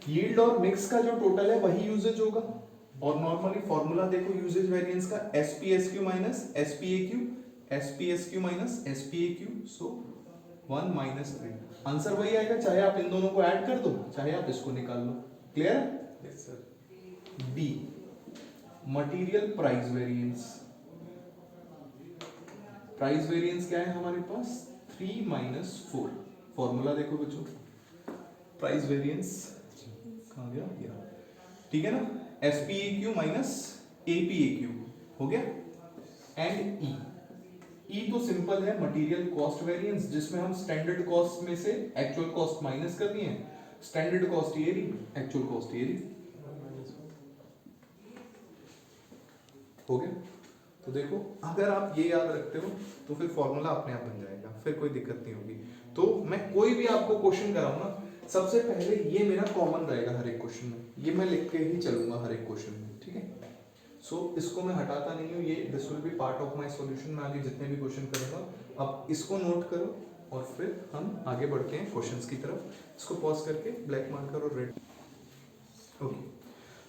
यील्ड और मिक्स का जो टोटल है वही यूजेज होगा, और नॉर्मली फॉर्मूला देखो यूजेज वेरिएंस का SP SQ minus SP AQ, SP SQ minus SP AQ। सो 1 - 3, आंसर वही आएगा, चाहे आप इन दोनों को ऐड कर दो चाहे आप इसको निकाल लो। Clear? Yes sir. D material price variance. Price variance क्या है हमारे पास 3 - 4। फॉर्मूला देखो बच्चों, प्राइस वेरिएंस कहाँ गया ये, ठीक है ना, SPAQ माइनस APAQ हो गया। एंड E तो सिंपल है मटेरियल कॉस्ट वेरिएंस, जिसमें हम स्टैंडर्ड कॉस्ट में से एक्चुअल कॉस्ट माइनस कर दिए, स्टैंडर्ड कॉस्ट ये रही, एक्चुअल कॉस्ट ये रही, हो गया। तो देखो अगर आप ये याद रखते हो तो फिर फॉर्मूला अपने आप बन जाएगा, फिर कोई दिक्कत नहीं होगी। तो मैं कोई भी आपको क्वेश्चन कराऊं ना, सबसे पहले ये मेरा कॉमन रहेगा हर एक क्वेश्चन में, ये मैं लिख के ही चलूंगा हर एक क्वेश्चन में, ठीक है। सो इसको मैं हटाता नहीं हूँ, ये this will be part of my solution. मैं आगे जितने भी क्वेश्चन करूंगा अब इसको नोट करो और फिर हम आगे बढ़ते हैं क्वेश्चंस की तरफ। इसको पॉज करके ब्लैक मार्कर और red, okay.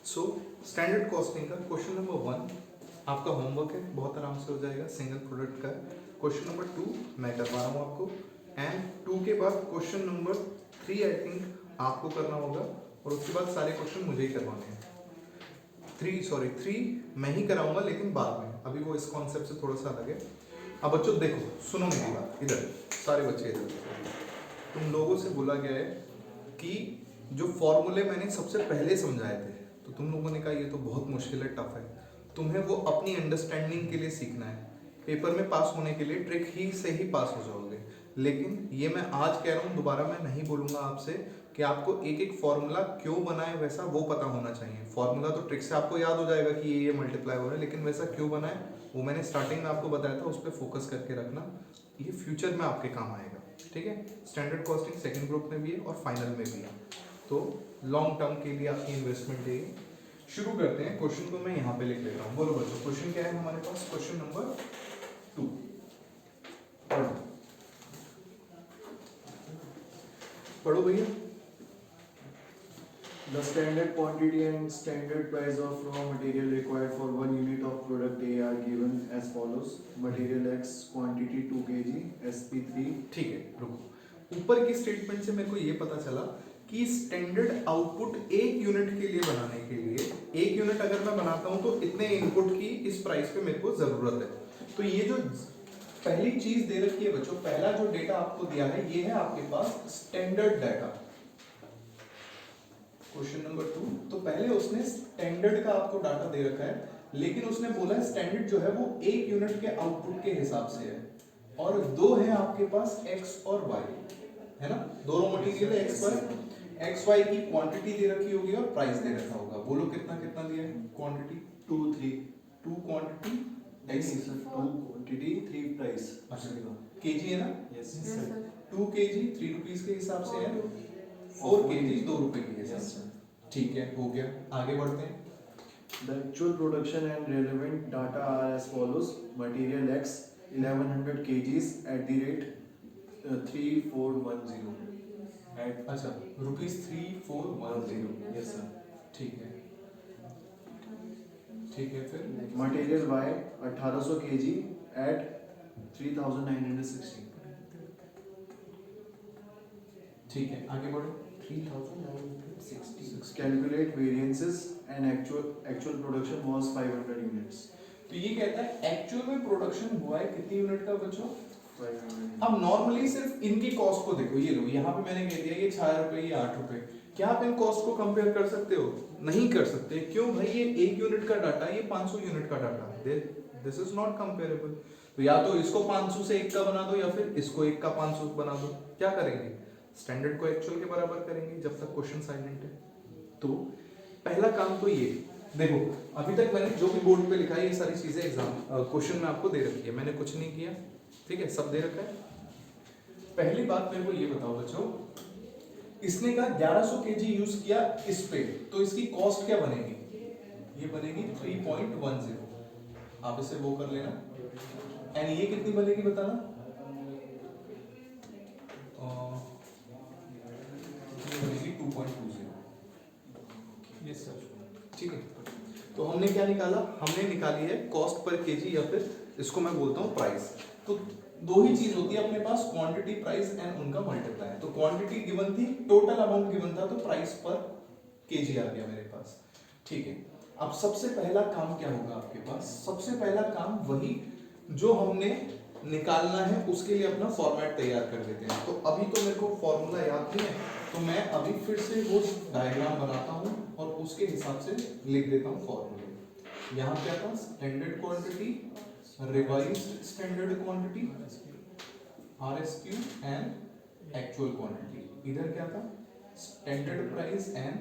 So standard costing का क्वेश्चन नंबर 1 आपका होमवर्क है, बहुत आराम से हो जाएगा, सिंगल प्रोडक्ट का। क्वेश्चन नंबर 2 मैं कर पा रहा हूँ आपको, एंड 2 के बाद क्वेश्चन नंबर 3 आई थिंक आपको करना होगा, और उसके बाद सारे क्वेश्चन मुझे ही करवाने हैं। 3 मैं ही कराऊंगा लेकिन बाद में, अभी वो इस कॉन्सेप्ट से थोड़ा सा अलग है। अब बच्चों देखो सुनो मेरी बात, इधर सारे बच्चे इधर, तुम लोगों से बोला गया है कि जो फॉर्मूले मैंने सबसे पहले समझाए थे तो तुम लोगों ने कहा ये तो बहुत मुश्किल है, टफ है, तुम्हें वो अपनी अंडरस्टैंडिंग के लिए सीखना है, पेपर में पास होने के लिए ट्रिक ही से ही पास हो जाओगे। लेकिन ये मैं आज कह रहा हूँ, दोबारा मैं नहीं बोलूँगा आपसे कि आपको एक एक फॉर्मूला क्यों बनाए वैसा वो पता होना चाहिए। फॉर्मूला तो ट्रिक से आपको याद हो जाएगा कि ये मल्टीप्लाई हो रहा है, लेकिन वैसा क्यों बनाए वो मैंने स्टार्टिंग में आपको बताया था, उस पर फोकस करके रखना, ये फ्यूचर में आपके काम आएगा, ठीक है। स्टैंडर्ड कॉस्टिंग सेकेंड ग्रुप में भी है और फाइनल में भी है, तो लॉन्ग टर्म के लिए आपकी इन्वेस्टमेंट है। शुरू करते हैं, क्वेश्चन को मैं यहाँ पे लिख लेता हूँ। बोलो बच्चों क्वेश्चन क्या है हमारे पास, क्वेश्चन नंबर 2 पढ़ो भैया। The standard quantity and standard price of raw material required for 1 unit of product A are given as follows. Material X quantity 2 kg, SP3। ठीक है रुको, ऊपर की स्टेटमेंट से मेरे को ये पता चला कि स्टैंडर्ड आउटपुट एक यूनिट के लिए बनाने के लिए, एक यूनिट अगर मैं बनाता हूं तो इतने इनपुट की इस प्राइस पे मेरे को जरूरत है। तो ये जो पहली चीज दे रखी है बच्चों, पहला जो डेटा आपको दिया है ये है आपके पास स्टैंडर्ड डाटा। Question number 2। तो पहले उसने स्टैंडर्ड का आपको डाटा दे रखा है, लेकिन उसने बोला है स्टैंडर्ड जो है वो 1 यूनिट के आउटपुट के हिसाब से है, और दो है आपके पास x और y, है ना, दो रॉ मटेरियल है x y, x y की क्वांटिटी दे रखी होगी और प्राइस दे रखा होगा। बोलो कितना कितना दिया है quantity? 2 3 2 quantity x, 2 quantity 3 price. अच्छा केजी है ना, यस 2 kg 3 रुपीस के हिसाब से है, 4 kg 2 रुपए के हिसाब से। ठीक है, हो गया, आगे बढ़ते हैं। The actual production and relevant data are as follows: material X 1100 kgs at the rate 3410 at अच्छा रुपीस 3410। yes sir. ठीक है, ठीक है, फिर Material Y 1800 kg at 3960. ठीक है, आगे बढ़ो। 3960. Calculate variances and actual production was 500 units. तो ये कहता है एक्चुअल में प्रोडक्शन हुआ है कितनी यूनिट का बच्चों? 500. अब नॉर्मली सिर्फ इनकी कॉस्ट को देखो, ये लो यहाँ पे मैंने कह दिया ये 6 रुपए ये 8 रुपए, क्या आप इन कॉस्ट को कंपेयर कर सकते हो? नहीं कर सकते। क्यों भाई? ये 1 यूनिट का डाटा, ये 500 यूनिट का data, this is not comparable. तो या तो इसको 500 से 1 का बना दो, या फिर इसको 1 का 500 बना दो। क्या करेंगे? स्टैंडर्ड को एक्चुअल के बराबर करेंगे जब तक क्वेश्चन साइलेंट है। तो पहला काम तो ये देखो, अभी तक मैंने जो भी बोर्ड पे लिखा है ये सारी चीजें एग्जाम क्वेश्चन में आपको दे रखी है, मैंने कुछ नहीं किया, ठीक है, सब दे रखा है। पहली बात मेरे को ये बताओ बच्चों, इसने कहा 1100 केजी यूज किया इस पे, तो इसकी कॉस्ट क्या बनेगी? ये बनेगी 3.10। आप इसे वो कर लेना। एंड ये कितनी बनेगी बताना? ये बनेगी 2.20। Yes sir. ठीक है, तो हमने क्या निकाला? हमने निकाली है कॉस्ट पर केजी, या फिर इसको मैं बोलता हूँ प्राइस। तो दो ही चीज होती है अपने पास, क्वांटिटी प्राइस एंड उनका मल्टीप्लाई। तो क्वांटिटी गिवन थी, टोटल अमाउंट गिवन था, तो प्राइस पर केजी आ गया मेरे पास। ठीक है, अब सबसे पहला काम क्या होगा आपके पास? सबसे पहला काम वही जो हमने निकालना है उसके लिए अपना फॉर्मेट तैयार कर देते हैं। तो अभी तो मेरे को फॉर्मूला याद नहीं है, तो मैं अभी फिर से वो डायग्राम बनाता हूँ और उसके हिसाब से लिख देता हूँ फॉर्मूले। यहाँ क्या था? Standard quantity, revised standard quantity, RSQ and actual quantity. इधर क्या था? Standard price and.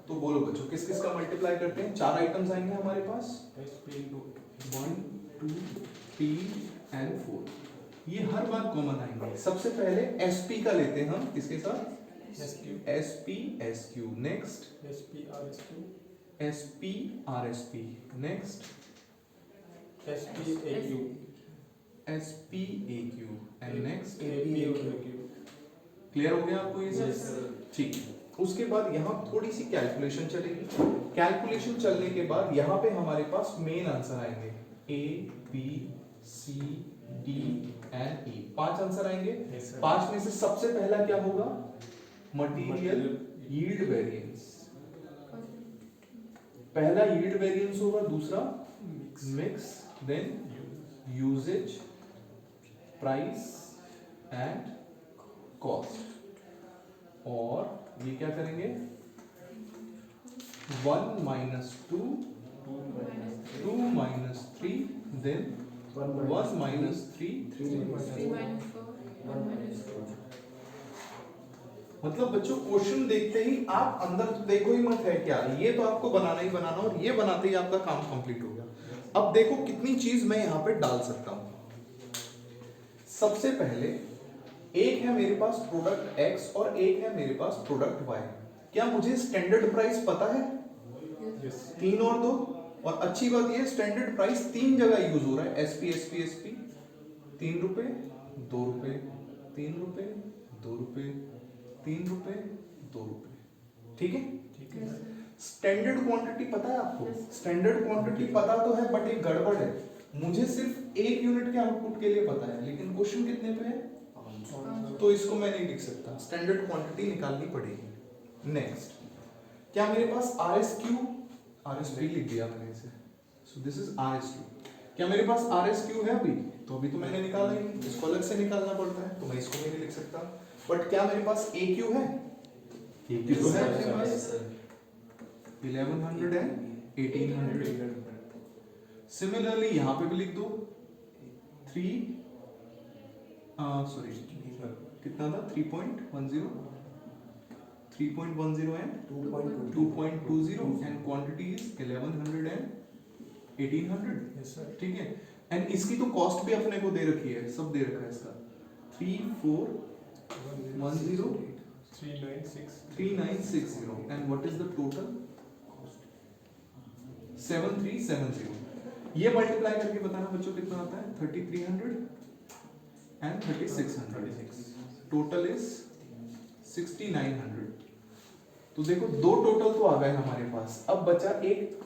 तो बोलो बच्चों किस किस का मल्टीप्लाई करते हैं? 4 आइटम्स आएंगे हमारे पास, 1 2 3 एंड 4। ये हर बार कॉमन आएंगे। सबसे पहले SP का लेते हैं हम, किसके साथ? SP SQ। Next SP RSQ. SP RSP। Next SP AQ. SP AQ and next AQ. Clear हो गया आपको ये सब? Yes, sir. ठीक है, उसके बाद यहाँ थोड़ी सी कैलकुलेशन चलेगी। कैलकुलेशन चलने के बाद यहाँ पे हमारे पास मेन आंसर आएंगे A B C D and E। 5 answer आएंगे। Yes, sir. 5 में से सबसे पहला क्या होगा? Material yield variance. पहला यील्ड वेरिएंस होगा, दूसरा mix, then usages, price and cost. और ये क्या करेंगे? 1 minus 2, 2 minus 3, then 1 minus 3, 3 minus 3 minus 4, 1 minus 4. मतलब बच्चों क्वेश्चन देखते ही आप अंदर तो देखो ही मत है क्या, ये तो आपको बनाना ही बनाना, और ये बनाते ही आपका काम कंप्लीट हो गया। अब देखो कितनी चीज मैं यहाँ पे डाल सकता हूँ। सबसे पहले एक है मेरे पास प्रोडक्ट X और एक है मेरे पास प्रोडक्ट Y। क्या मुझे स्टैंडर्ड प्राइस पता है? Yes. 3 और 2। और अच्छी बात ये स्टैंडर्ड प्राइस 3 जगह यूज हो रहा है, SP SP SP। 3 रुपए, 2 रुपए, 3 रुपए, 2 रुपए, 3 रुपए, 2 रुपए। ठीक है, ठीक है. स्टैंडर्ड क्वांटिटी पता है आपको? Yes. स्टैंडर्ड क्वांटिटी पता तो है, बट एक गड़बड़ है, मुझे सिर्फ 1 यूनिट के आउटपुट के लिए पता है, लेकिन क्वेश्चन कितने पे है? तो इसको मैं नहीं लिख सकता, स्टैंडर्ड क्वांटिटी निकालनी पड़ेगी। नेक्स्ट, क्या मेरे पास RSP लिख दिया मैंने इसे, सो दिस इज RSQ। क्या मेरे पास RSQ है अभी? तो अभी तो मैंने निकाला ही नहीं, इसको अलग से निकालना पड़ता है, तो मैं इसको नहीं लिख सकता। बट क्या मेरे पास AQ है? एक ही तो है Yes, आपके sir. Pass 1100 and 1800। सिमिलरली यहाँ पे भी लिख दो 3 सॉरी कितना था 3.10 and 2.20 and quantity is 1100 and 1800। Yes, sir. ठीक है एंड इसकी तो कॉस्ट भी अपने को दे रखी है, सब दे रखा है इसका 3410 3960 and what is the total 7370। ये मल्टीप्लाई करके बताना बच्चों कितना आता है 3300 एंड 3600 टोटल इज 6900। तो देखो दो टोटल तो आ गए हमारे पास, अब बचा एक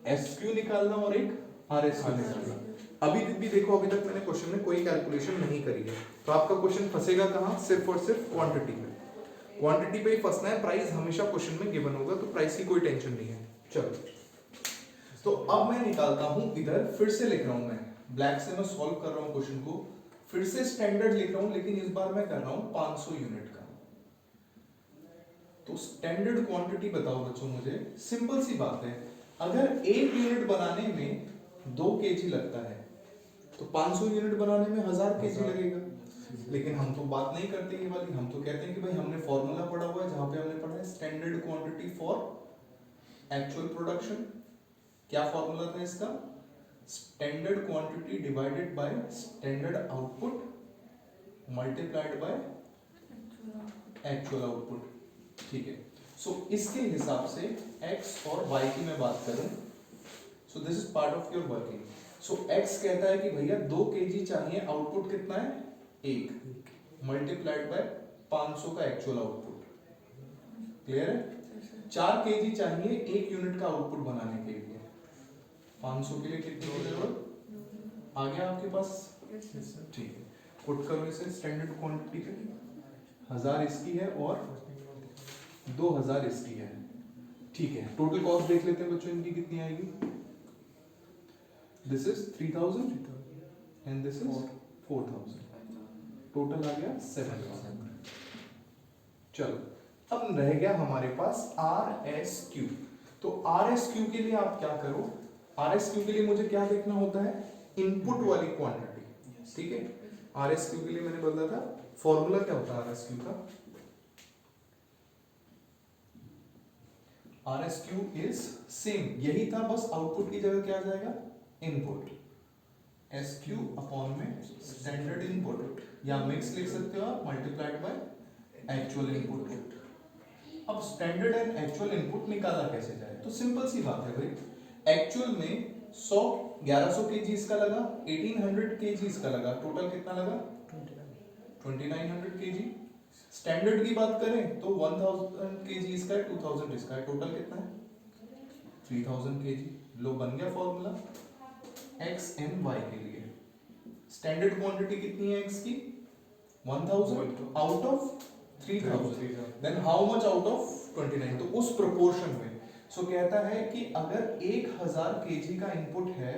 एसक्यू निकालना और एक आरएसक्यू निकालना। अभी भी देखो अभी तक मैंने क्वेश्चन में कोई कैलकुलेशन नहीं करी है, तो आपका क्वेश्चन फंसेगा कहाँ, सिर्फ और सिर्फ क्वांटिटी में। क्वांटिटी पे ही फंसना है, प्राइस हमेशा क्वेश्चन में गिवन होगा, तो प्राइस की कोई टेंशन नहीं है। चलो तो अब मैं निकालता हूं, इधर फिर से लिख रहा हूं, मैं ब्लैक से मैं सॉल्व कर रहा हूं क्वेश्चन को, फिर से स्टैंडर्ड लिख रहा हूं, लेकिन इस बार मैं कर रहा हूं 500 यूनिट का। तो स्टैंडर्ड क्वांटिटी बताओ बच्चों मुझे, सिंपल सी बात है, अगर 1 यूनिट बनाने में 2 केजी लगता है तो 500 यूनिट बनाने में 1000 केजी लगेगा। लेकिन हम तो बात नहीं करते ये वाली, हम तो कहते हैं कि भाई हमने फॉर्मूला पढ़ा हुआ है, जहां पे हमने पढ़ा है standard quantity for actual production. क्या फॉर्मूला था इसका, standard quantity divided by standard output multiplied by actual output. ठीक है, सो इसके हिसाब से x और y की मैं बात करूं, so this is part of your working. So x कहता है कि भैया 2 केजी चाहिए, आउटपुट कितना है 1 मल्टीप्लाइड बाय 500 का एक्चुअल आउटपुट। क्लियर है, 4 केजी चाहिए 1 यूनिट का आउटपुट बनाने के लिए, 500 के लिए कितनी की जरूरत आ गया आपके पास। Yes, sir. ठीक है, पुट करो इसे स्टैंडर्ड क्वांटिटी पे, 1000 इसकी है और 2000 इसकी है। ठीक है, टोटल कॉस्ट देख लेते हैं बच्चों इनकी कितनी आएगी। This is 3000 and this is 4000, total आ गया 7000। चलो अब रह गया हमारे पास RSQ। तो RSQ के लिए आप क्या करो, RSQ के लिए मुझे क्या देखना होता है, इनपुट वाली क्वांटिटी। ठीक है, RSQ के लिए मैंने बोला था फॉर्मूला क्या होता है RSQ का, RSQ इज सेम, यही था, बस आउटपुट की जगह क्या आ जाएगा इनपुट, SQ अपॉन में स्टैंडर्ड इनपुट, या मिक्स लिख सकते हो आप, मल्टीप्लाइड बाय एक्चुअल इनपुट। अब स्टैंडर्ड एंड एक्चुअल इनपुट निकाला कैसे जाए, तो सिंपल सी बात है भाई, एक्चुअल में 1100 केजी इसका लगा, 1800 केजी इसका लगा, टोटल कितना लगा 2900 केजी। स्टैंडर्ड की बात करें तो 1000 केजी इसका है, 2000 इसका है, टोटल कितना है 3000 केजी। लो बन गया फॉर्मूला x and y के लिए। स्टैंडर्ड क्वांटिटी कितनी है x की 1000 out of 3000, then how much out of 29, तो उस प्रोपोर्शन में। सो कहता है कि अगर 1000 केजी का इनपुट है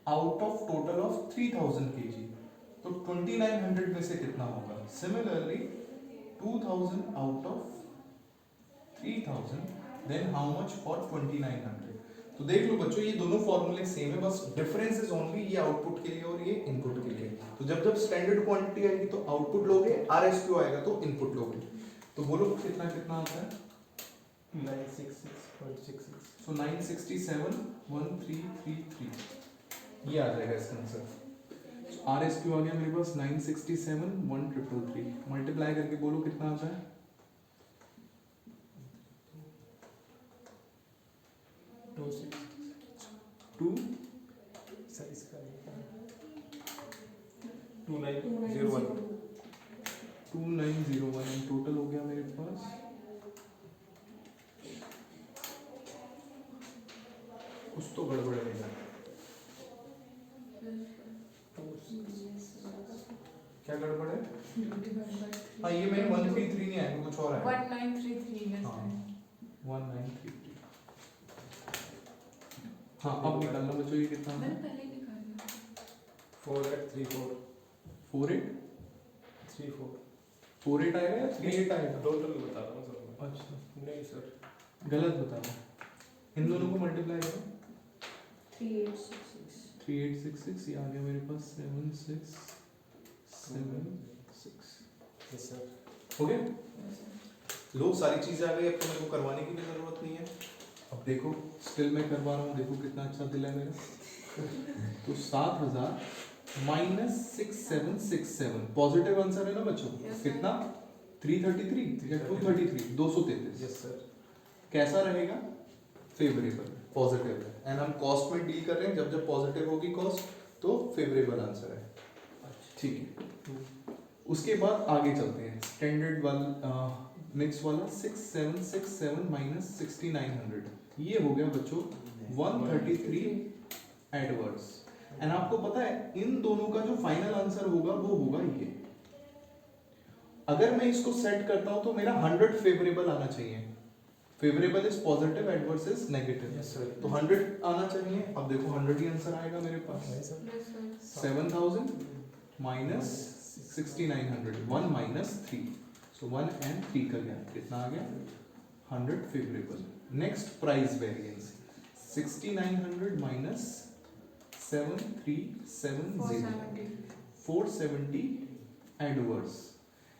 out of total of 3000 KG, तो 2900 में से कितना होगा, similarly 2000 out of 3000, then how much for 2900। तो देख लो बच्चों, ये दोनों फॉर्मूले सेम है, बस डिफरेंस इज ओनली ये आउटपुट के लिए और ये इनपुट के लिए। तो जब जब स्टैंडर्ड क्वांटिटी आएगी तो आउटपुट लोगे, RSQ आएगा तो इनपुट लोगे। तो बोलो कितना कितना आता है 966.66. सो 9671333 ये आ जाएगा इसका आंसर। RSQ आ गया मेरे पास 9671333, मल्टीप्लाई करके बोलो कितना आता है 2 सर इसका 2901. 2901 एंड टोटल हो गया मेरे पास कुछ तो गड़बड़ है मेरा। क्या गड़बड़ है, हाँ ये मैंने 133 नहीं आया, कुछ और आया 1933 है हाँ 1933। हाँ अब निकालना बच्चों, ये कितना मैंने है पहले ही निकाला 4834. 48 34. 48 आएगा या 38 आएगा, टोटल बता रहा हूँ सर मैं. अच्छा नहीं सर, गलत बताओ, इन दोनों को मल्टीप्लाई करो 3866 3866, ये आ गया मेरे पास 7676। Yes sir. हो गया? लो सारी चीजें आ गई, अब तो मेरे को करवाने की भी जरूरत नहीं है। अब देखो स्टिल मैं करवा रहा हूँ, देखो कितना अच्छा दिल है मेरा। तो 7000 माइनस 6767 पॉजिटिव आंसर है ना बच्चों? Yes, sir. कितना? 333 या 233? 233। Yes sir. कैसा रहेगा? फेवरेबल, पॉजिटिव है। एंड हम कॉस्ट में डील कर रहे हैं, जब जब पॉजिटिव होगी कॉस्ट तो फेवरेबल आंसर है। ठीक है, उसके बाद आगे चलते हैं। स्टैंडर्ड वाला मिक्स वाला 6767 माइनस 6900, ये हो गया बच्चों 133 एडवर्स। एंड आपको पता है इन दोनों का जो फाइनल आंसर होगा वो होगा ये। अगर मैं इसको सेट करता हूं तो मेरा 100 फेवरेबल आना चाहिए। Favourable is positive, adverse is negative. Yes sir. तो 100 आना चाहिए। अब देखो 100 ही आंसर आएगा मेरे पास। नहीं sir. Yes, sir. 7000 minus 6900, 1 minus 3, so 1 and 3 का गैप कितना आ गया? 100 favourable. Next price variance 6900 minus 7370, 470 adverse.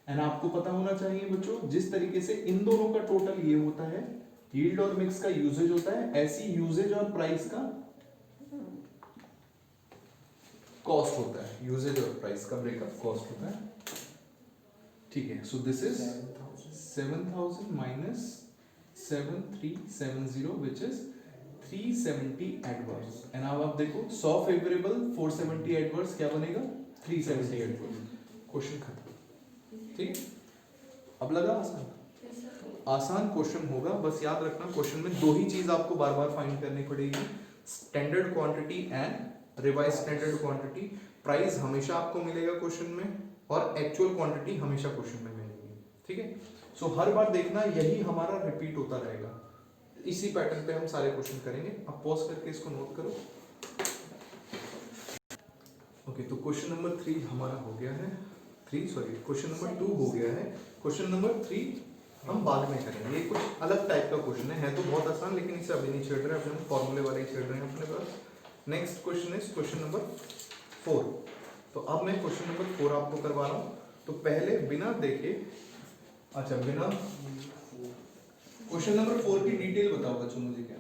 And आपको पता होना चाहिए बच्चों, जिस तरीके से इन दोनों का टोटल ये होता है, यील्ड और मिक्स का यूजेज होता है, ऐसी यूजेज और प्राइस का कॉस्ट होता है। यूजेज और प्राइस का ब्रेकअप कॉस्ट होता है। ठीक है, so this is 7000 minus 7370 which is 370 adverse. And अब आप देखो 100 फेवरेबल 470 एडवर्स क्या बनेगा? 370 एडवर्स। क्वेश्चन खत्म। ठीक, अब लगा आसान? Yes, sir. आसान क्वेश्चन होगा, बस याद रखना क्वेश्चन में दो ही चीज आपको बार बार फाइंड करनी पड़ेगी, standard quantity and revise standard quantity. Price हमेशा आपको मिलेगा क्वेश्चन में, और एक्चुअल क्वांटिटी हमेशा क्वेश्चन में मिलेगी। ठीक है, सो हर बार देखना यही हमारा रिपीट होता रहेगा। इसी पैटर्न पे हम सारे क्वेश्चन करेंगे। अब पॉज करके इसको नोट करो। ओके, तो क्वेश्चन नंबर 3 हमारा हो गया है। क्वेश्चन नंबर 2 हो गया है। क्वेश्चन नंबर 3 हम बाद में करेंगे। ये कुछ अलग टाइप का क्वेश्चन है तो बहुत आसान, लेकिन इसे अभी नहीं छेड़ रहे, अभी हम फॉर्मूले वाले ही छेड़ रहे हैं अपने पास। Next question is question number 4। तो अब मैं क्वेश्चन नंबर 4 आपको करवा रहा हूँ। तो पहले बिना देखे, अच्छा बिना क्वेश्चन नंबर 4 की डिटेल बताओ बच्चों मुझे क्या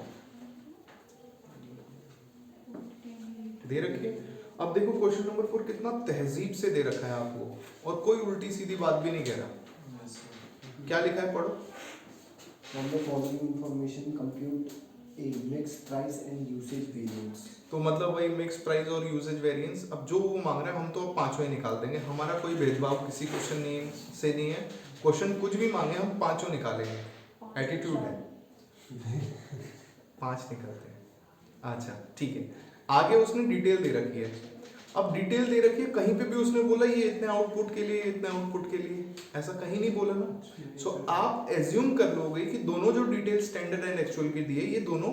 दे रखी है। अब देखो क्वेश्चन नंबर 4 कितना तहजीब से दे रखा है आपको, और कोई उल्टी सीधी बात भी नहीं कह रहा। क्या लिखा है पढ़ो। From the following information, compute a mixed price and usage variance. तो मतलब वही मिक्स प्राइस और यूजेज वेरिएंस। अब जो वो मांग रहा है हम तो अब पांचों ही निकाल देंगे। हमारा कोई भेदभाव किसी क्वेश्चन से नहीं है। क्वेश्चन कुछ भी मांगे हम पांचों निकालेंगे। एटीट्यूड है 5 निकालते हैं। अच्छा ठीक है, आगे उसने डिटेल दे रखी है। अब डिटेल दे रखी है, कहीं पे भी उसने बोला ये इतने आउटपुट के लिए, इतने आउटपुट के लिए, ऐसा कहीं नहीं बोला ना। सो आप एज्यूम कर लोगे कि दोनों जो डिटेल स्टैंडर्ड एंड एक्चुअल के दिए ये दोनों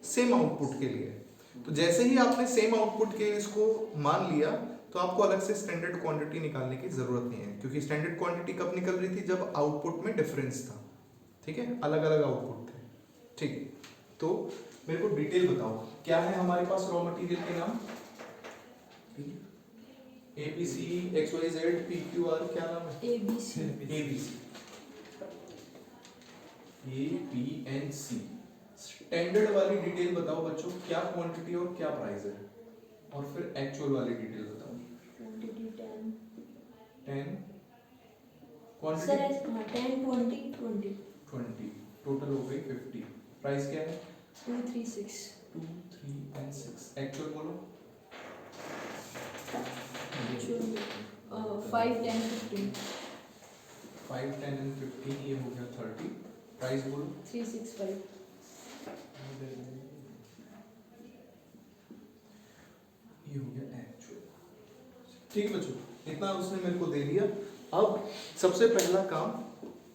सेम आउटपुट के लिए है। तो जैसे ही आपने सेम आउटपुट के इसको मान लिया तो आपको अलग से स्टैंडर्ड क्वांटिटी निकालने की जरूरत नहीं है, क्योंकि स्टैंडर्ड क्वांटिटी कब निकल रही थी? जब आउटपुट में डिफरेंस था। ठीक है, अलग अलग आउटपुट थे। ठीक है, तो मेरे को डिटेल बताओ क्या है हमारे पास रॉ मटेरियल के नाम? ABC, XYZ, PQR, क्या नाम है? ABC. ABC, APNC। स्टैंडर्ड वाली डिटेल बताओ बच्चों, क्या क्वांटिटी और क्या प्राइस है, और फिर एक्चुअल वाली डिटेल बताओ। Quantity 10. 10 Sir, quantity 10, 20, 20. 20, टोटल हो गई 50। प्राइस क्या है? 236. 2, 3 and 6। एक्चुअल बोलो। Actually, 5, 10, 15. 5, 10 and 15, ये हो गया 30। प्राइस बोलो। 365. ये हो गया एक्चुअल। ठीक है बच्चों, इतना उसने मेरे को दे दिया। अब सबसे पहला काम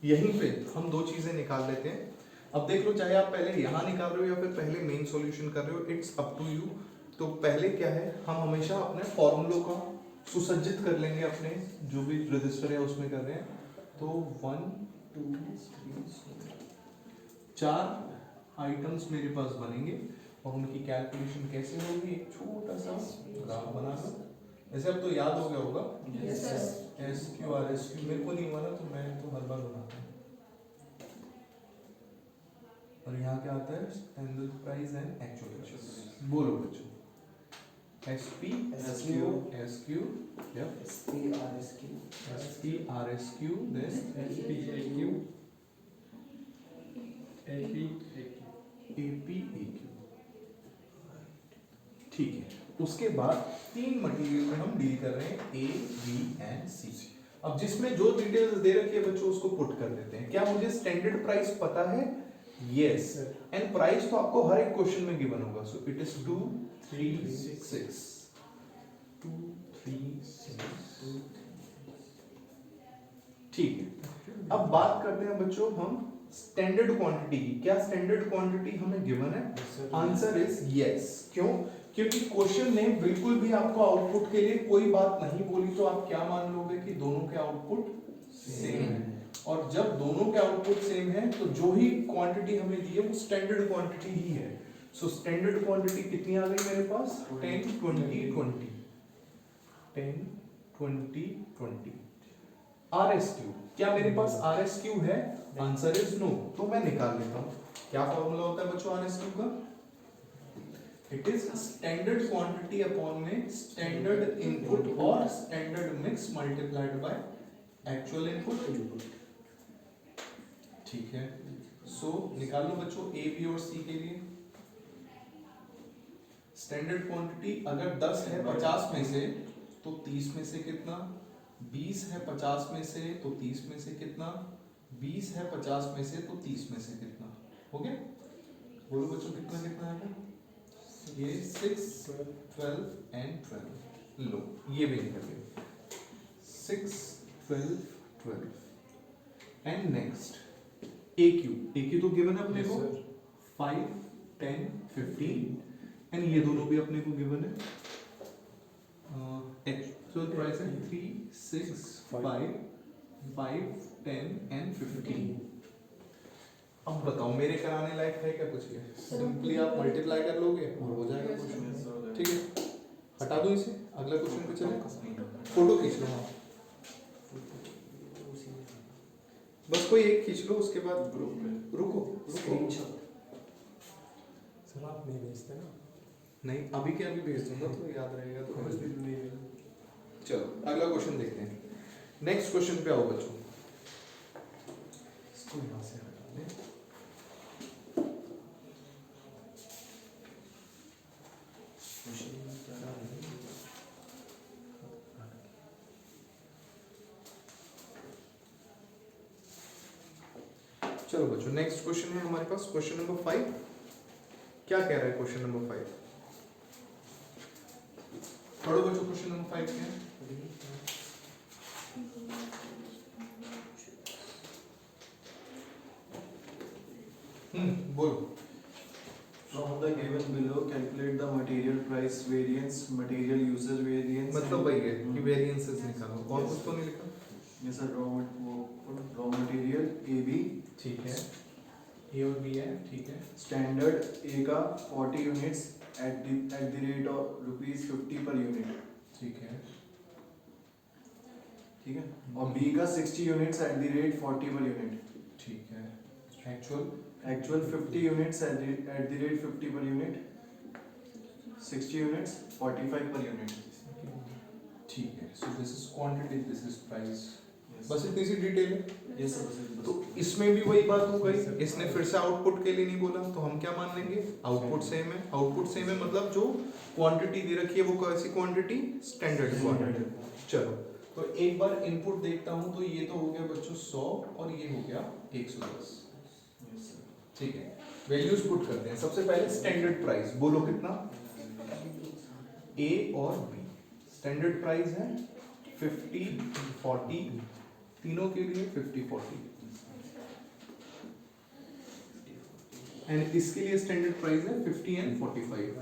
यहीं पे हम दो चीजें निकाल लेते हैं। अब देख लो, चाहे आप पहले यहाँ निकाल रहे हो या फिर पहले मेन सॉल्यूशन कर रहे हो, इट्स अप टू यू। तो पहले क्या है, हम हमेशा अपने फॉर्मूलों का सुसज्जित कर लेंगे, अपने जो भी रजिस्टर है उसमें कर रहे हैं। तो 1 2, 3, 4. 4 आइटम्स मेरे पास बनेंगे और उनकी कैलकुलेशन कैसे होगी, एक छोटा सा ग्राफ बना लो। ऐसे अब तो याद हो गया होगा, Yes, sir. S Q R S Q, मेरे को नहीं हुआ ना तो मैं तो हर बार बनाता हूँ। और यहाँ क्या आता है, standard price and actual price. बोलो बच्चों, एस पी एस क्यू या SP, RSQ. S P R S Q then SPAQ, APAQ. APAQ। ठीक है, उसके बाद 3 मटेरियल में हम डील कर रहे हैं, A, B एंड C। अब जिसमें जो डिटेल्स दे रखी है बच्चों उसको पुट कर देते हैं। क्या मुझे स्टैंडर्ड प्राइस पता है? यस, एंड प्राइस तो आपको हर एक क्वेश्चन में गिवन होगा। So it is 2 3 6 2 3 6। ठीक है, अब बात करते हैं बच्चों हम स्टैंडर्ड क्वांटिटी की। क्या स्टैंडर्ड क्वांटिटी हमें गिवन है? Answer is yes. क्यों? क्योंकि क्वेश्चन ने बिल्कुल भी आपको आउटपुट के लिए कोई बात नहीं बोली, तो आप क्या मान लोगे कि दोनों के आउटपुट सेम है। और जब दोनों के आउटपुट सेम है तो जो ही क्वांटिटी हमें दी है वो स्टैंडर्ड क्वांटिटी ही है। सो स्टैंडर्ड क्वांटिटी कितनी आ गई मेरे पास? 10 20 20 10 20 20। RSQ, क्या मेरे पास RSQ है? Answer is no. तो मैं निकाल लेता हूँ। क्या फॉर्मूला होता है बच्चों RSQ का? It is standard quantity upon में स्टैंडर्ड इनपुट और standard mix multiplied by actual input. ठीक है, सो निकाल लो बच्चों A, B और C के लिए। स्टैंडर्ड क्वांटिटी अगर 10 है 50 में से तो 30 में से कितना? 20 है 50 में से तो 30 में से कितना? 20 है 50 में से तो 30 में से कितना? हो गया? बोलो बच्चों कितना कितना आएगा? ये 6 12 एंड 12। लो ये भी निकल गया, 6 12 12। एंड नेक्स्ट AQ तो गिवन है अपने को 5 10 15 एंड ये दोनों भी अपने को गिवन है। एक्चुअल प्राइस है 3 6 5 5 10 एंड 15। अब बताओ मेरे कराने लायक है क्या कुछ? ये सिंपली आप मल्टीप्लाई कर लोगे और हो जाएगा क्वेश्चन। ठीक है, हटा दो इसे, अगला क्वेश्चन पे चले। फोटो खींच लो आप, बस कोई एक खींच लो, उसके बाद रुको स्क्रीनशॉट। सर आप नहीं भेजते ना? नहीं अभी के अभी भेज दूंगा तो याद रहेगा तो कुछ दिन नहीं है। चलो अगला क्वेश्चन देखते हैं। नेक्स्ट क्वेश्चन पे आओ बच्चों। इसको यहाँ से हटा दें। चलो बच्चों नेक्स्ट क्वेश्चन है हमारे पास क्वेश्चन नंबर 5। क्या कह रहा है क्वेश्चन नंबर 5? पढ़ो बच्चों क्वेश्चन नंबर 5 क्या है? बोलो। From the given below, calculate the material price variance, material usage variance. मतलब वही है कि वेरिएंसेस निकालो। और कुछ तो नहीं लिखा? ये सर raw material AB, ठीक है, ए और बी है, ठीक है। standard A का 40 units at the rate of ₹50 per unit, ठीक है, ठीक है, और B का 60 units at the rate 40 per unit, ठीक है। Actual actual 50 units at the rate 50 per unit, 60 units 45 per unit. ठीक है। So this is quantity, this is price. Yes. बस इतनी सी डिटेल है। Yes sir, बस तो इसमें भी वही बात हो गई, इसने फिर से आउटपुट के लिए नहीं बोला तो हम क्या मान लेंगे? आउटपुट सेम है। आउटपुट सेम है मतलब जो क्वांटिटी दे रखी है वो कैसी क्वांटिटी? Standard quantity. चलो तो एक बार इनपुट देखता हूँ तो ये तो हो गया बच्चों 100 और ये हो गया 110। Yes sir. ठीक है, वैल्यूज पुट करते हैं। सबसे पहले स्टैंडर्ड प्राइस बोलो कितना? A और B स्टैंडर्ड प्राइस है 50 40, तीनों के लिए 50 40 एंड इसके लिए स्टैंडर्ड प्राइस है 50 एंड 45।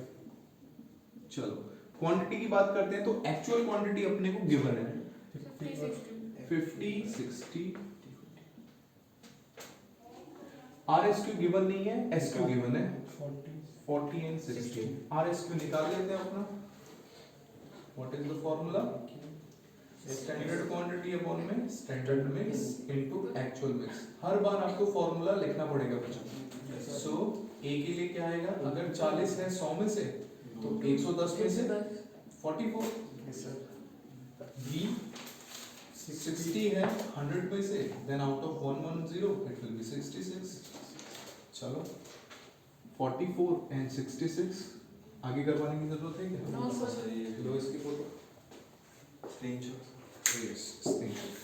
चलो क्वांटिटी की बात करते हैं तो एक्चुअल क्वांटिटी अपने को गिवन है 50 60 RSQ गिवन नहीं है, SQ गिवन है 40 40 and 60. RSQ निकाल लेते हैं अपना. What is the formula? Standard quantity upon में standard mix into actual mix. हर बार आपको फॉर्मूला लिखना पड़ेगा बच्चों. सो ए के लिए क्या आएगा? अगर 40 है 100 में से तो 110 में से 44. Yes, sir. B 60 है 100 में से, then out of 110 it will be 66. चलो 44 एंड 66 आगे करवाने की जरूरत है क्या? No, sir. लो इसकी फोटो. यस स्क्रीनशॉट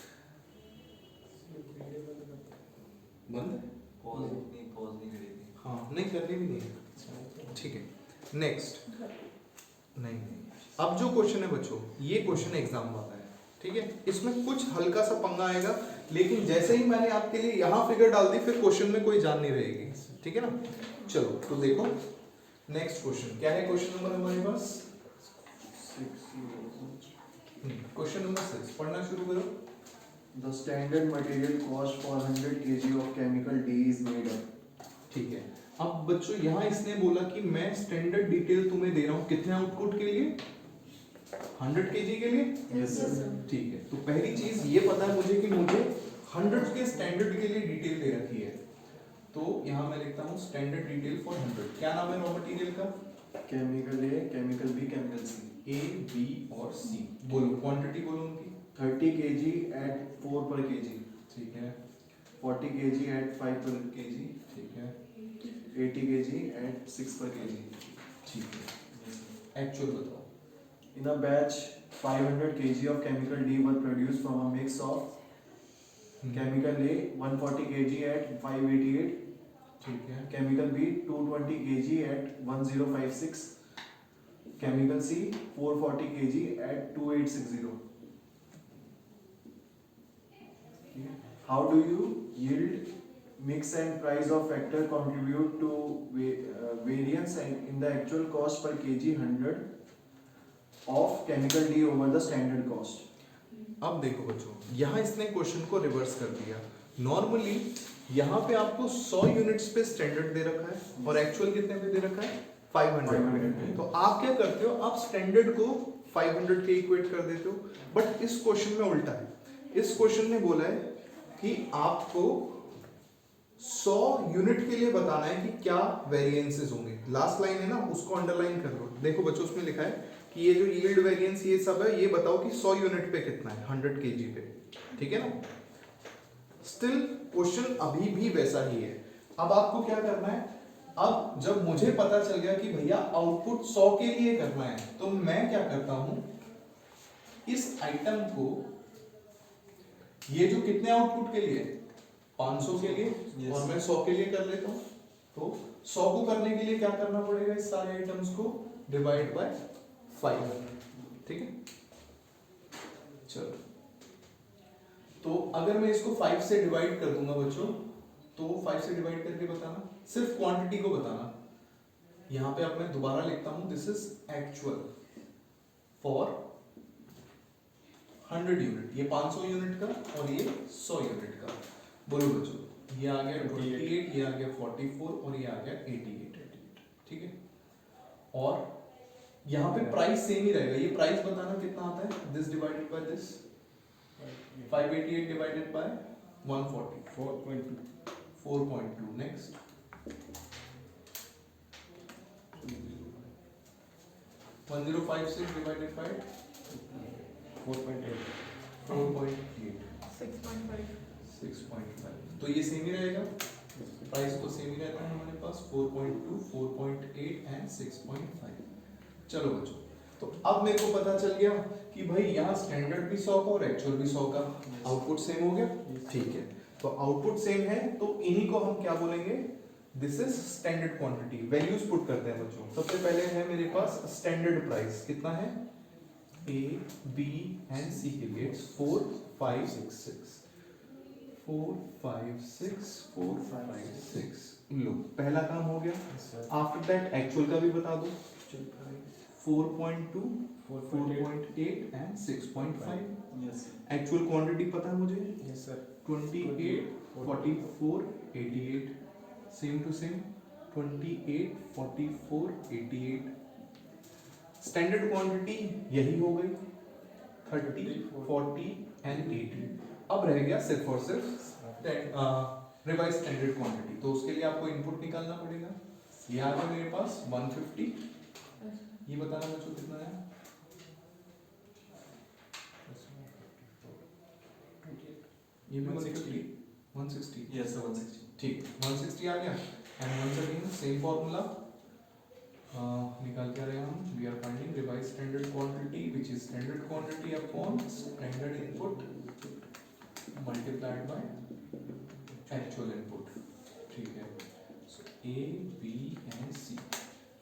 बंद है? पॉज नहीं करी थी. हाँ नहीं करनी भी नहीं है. ठीक है नेक्स्ट. नहीं अब जो क्वेश्चन है बच्चों, ये क्वेश्चन एग्जाम वाला है. ठीक है, इसमें कुछ हल्का सा पंगा आएगा, लेकिन जैसे ही मैंने आपके लिए यहाँ फिगर डाल दी फिर क्वेश्चन में कोई जान नहीं रहेगी. ठीक है ना. चलो तो देखो नेक्स्ट क्वेश्चन क्या है. क्वेश्चन नंबर हमारे पास क्वेश्चन नंबर 6. पढ़ना शुरू करो. The standard material cost for 100 kg of chemical D is made up. ठीक है, अब बच्चों यहाँ इसने बोला कि मैं स्टैंडर्ड डिटेल तुम्हें दे रहा हूँ कितने आउटपुट के लिए? 100 kg के लिए. Yes, sir. ठीक है, तो पहली चीज ये पता है मुझे कि मुझे 100 के स्टैंडर्ड के लिए डिटेल दे रखी है. तो यहाँ मैं लिखता हूँ स्टैंडर्ड डिटेल फॉर 100. क्या नाम है रॉ मटेरियल का? Chemical A, chemical B, chemical C. A, B और C. बोलो क्वांटिटी बोलो उनकी. 30 kg at 4 per kg. ठीक है 40 kg at 5 per kg. ठीक है 80 kg at 6 per kg. ठीक है. एक्चुअल बताओ. In a batch, 500 kg of chemical D were produced from a mix of chemical A 140 kg at 588, ठीक है chemical B 220 kg at 1056, chemical C 440 kg at 2860. How do you yield, mix and price of factor contribute to variance and in the actual cost per kg 100 of chemical D over the standard cost? अब देखो बच्चों, यहाँ इसने क्वेश्चन को रिवर्स कर दिया. नॉर्मली यहाँ पे आपको 100 यूनिट्स पे स्टैंडर्ड दे रखा है और एक्चुअल कितने पे दे रखा है? 500. तो आप क्या करते हो? आप स्टैंडर्ड को 500 के इक्वेट कर देते हो. बट इस क्वेश्चन में उल्टा है. इस क्वेश्चन ने बोला है कि आपको 100 यूनिट के लिए बताना है कि क्या वेरिएंसेस होंगे. लास्ट लाइन है ना, उसको अंडरलाइन कर लो. देखो बच्चों उसमें लिखा है कि ये जो यील्ड वेरिएंस ये सब है, ये बताओ कि 100 यूनिट पे कितना है 100 केजी पे. ठीक है ना. स्टिल क्वेश्चन अभी भी वैसा ही है. अब आपको क्या करना है? अब जब मुझे पता चल गया कि भैया आउटपुट 100 के लिए करना है, तो मैं क्या करता हूं, इस आइटम को, ये जो कितने आउटपुट के लिए 500 के लिए Yes. और मैं 100 के लिए कर लेता हूं. तो 100 को करने के लिए क्या करना पड़ेगा? इस सारे आइटम्स को डिवाइड बाय 5. ठीक है. चलो तो अगर मैं इसको 5 से डिवाइड कर दूंगा बच्चों, तो 5 से डिवाइड करके बताना, सिर्फ क्वांटिटी को बताना. यहां पे अब मैं दोबारा लिखता हूं, this is actual for 100 unit. ये 500 यूनिट का और ये 100 यूनिट का. बोलो बच्चों, ये आ गया 28, ये आ गया 44 और ये आ गया 88. ठीक है. और यहाँ पे प्राइस सेम ही रहेगा. ये प्राइस बताना कितना आता है? This divided by this, 588 divided by 140, 4.2. Next 1056 divided by 4.8. 4.8, 6.5. 6.5. तो ये सेम ही रहेगा. प्राइस तो सेम ही रहता है हमारे पास, 4.2, 4.8 एंड 6.5. चलो बच्चों, तो अब मेरे को पता चल गया कि भाई यहाँ स्टैंडर्ड भी 100 का और एक्चुअल भी 100 का. आउटपुट सेम हो गया. ठीक है, तो आउटपुट सेम है तो इन्हीं को हम क्या बोलेंगे? This is standard quantity. Values put करते हैं बच्चों. सबसे पहले है मेरे पास स्टैंडर्ड प्राइस कितना है? A, B एंड C के लिए 4, 5, 6. 4, 5, 6, 4, 5, 6. लो पहला काम हो गया. आफ्टर दैट एक्चुअल का भी बता दो. 4.2, 4.8 एंड 6.5. Yes. एक्चुअल क्वांटिटी पता है मुझे? Yes, sir. 28, 44, 88. Same to same 28, 44, 88। Standard quantity यही हो गई 30, 40 एंड 80। अब रह गया सिर्फ और सिर्फ रिवाइज स्टैंडर्ड क्वांटिटी। तो उसके लिए आपको इनपुट निकालना पड़ेगा। ये आ गया मेरे पास 150। ये बताना बच्चों कितना है? ये भी 160। Yes, sir, 160. ठीक, 160 आ गया। And once again same formula निकाल के रहे हम। We are finding revise standard quantity which is standard quantity upon standard input multiplied by actual input. ठीक है, सो ए बी एंड सी।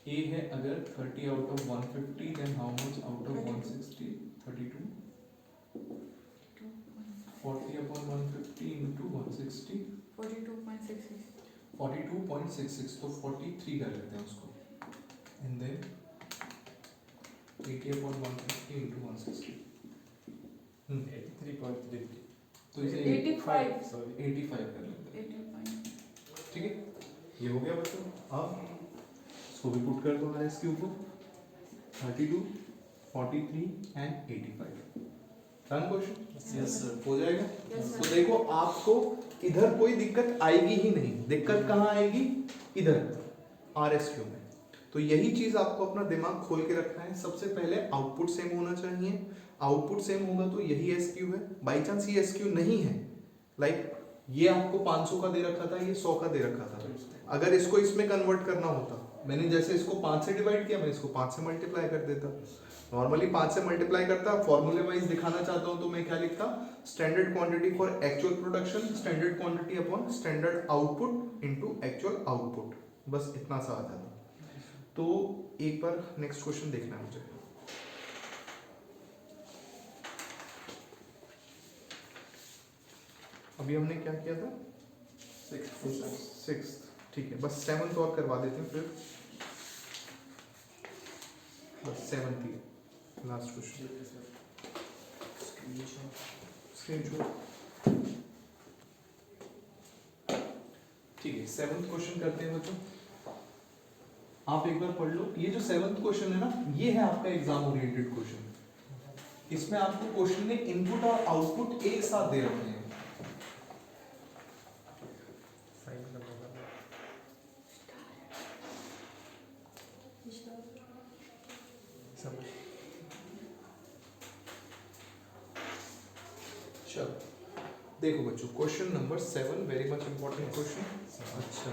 ए है अगर 30 out of 150 then how much out of 160? 32। 40 upon 150 into 160 42.66. 42.66, तो 43 कर लेते हैं उसको। And then 80 upon 150 into 160 83.33. तो इसे 85. Sorry. 85 कर लेते हैं। 85. ठीक है, ये हो गया बच्चों। अब इसको भी पुट कर दो RSQ को 32, 43 and 85। Done question? Yes, sir. हो जाएगा। Yes, sir. तो देखो आपको इधर कोई दिक्कत आएगी ही नहीं। दिक्कत कहाँ आएगी? इधर RSQ में। तो यही चीज आपको अपना दिमाग खोल के रखना है। सबसे पहले आउटपुट सेम होना चाहिए। आउटपुट सेम होगा तो यही SQ है। बाई चांस ये SQ नहीं है, लाइक ये आपको 500 का दे रखा था, ये 100 का दे रखा था, अगर इसको इसमें कन्वर्ट करना होता, मैंने जैसे इसको 5 से डिवाइड किया, मैं इसको 5 से मल्टीप्लाई कर देता। नॉर्मली 5 से मल्टीप्लाई करता। फॉर्मूले वाइज दिखाना चाहता हूं तो मैं क्या लिखता? Standard quantity for actual production, standard quantity upon standard output into actual output. बस इतना सा आ जाता। तो एक बार नेक्स्ट क्वेश्चन देखना है मुझे। अभी हमने क्या किया था? 6। ठीक है, बस 7th और करवा देते हैं फिर। बस 7th ही लास्ट क्वेश्चन। स्क्रीनशॉट। ठीक है, 7th क्वेश्चन करते हैं बच्चों। आप एक बार पढ़ लो। ये जो 7th क्वेश्चन है ना, ये है आपका एग्जाम ओरिएंटेड क्वेश्चन। इसमें आपको क्वेश्चन में इनपुट और आउटपुट एक साथ दे रखे हैं। चलो देखो बच्चों, question number 7 very much important question. अच्छा,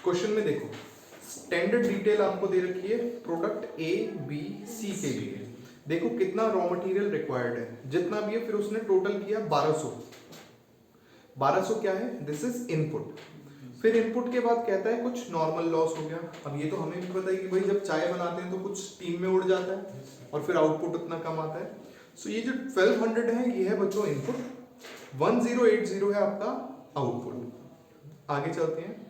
क्वेश्चन में देखो स्टैंडर्ड डिटेल आपको दे रखी है प्रोडक्ट A, B, C के लिए। देखो कितना रॉ मटेरियल रिक्वायर्ड है, जितना भी है, फिर उसने टोटल किया 1200। 1200 क्या है? This is input. फिर इनपुट के बाद कहता है कुछ नॉर्मल लॉस हो गया। अब ये तो हमें भी पता है कि भाई जब चाय बनाते हैं तो कुछ स्टीम में उड़ जाता है और फिर आउटपुट उतना कम आता है। सो ये जो 1200 है ये है बच्चों इनपुट, 1080 है आपका आउटपुट। आगे चलते हैं।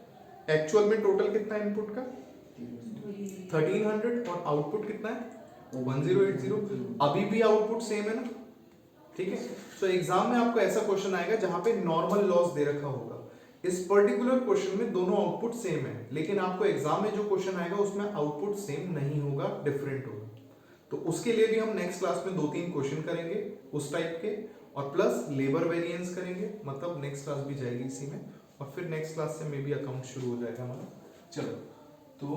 एक्चुअल में टोटल कितना है इनपुट का? 1300 और आउटपुट कितना है? 1080। अभी भी आउटपुट सेम है ना? ठीक है। सो एग्जाम में आपको ऐसा क्वेश्चन आएगा जहां पे नॉर्मल लॉस दे रखा होगा। इस पर्टिकुलर क्वेश्चन में दोनों आउटपुट सेम है, लेकिन आपको एग्जाम में जो क्वेश्चन आएगा उसमें आउटपुट सेम नहीं होगा, डिफरेंट होगा। तो उसके लिए भी हम नेक्स्ट क्लास में 2-3 क्वेश्चन करेंगे उस टाइप के, और प्लस लेबर वेरिएंस करेंगे। मतलब नेक्स्ट क्लास भी जाएगी इसी में, और फिर नेक्स्ट क्लास से मे बी अकाउंट शुरू हो जाएगा हमारा। चलो तो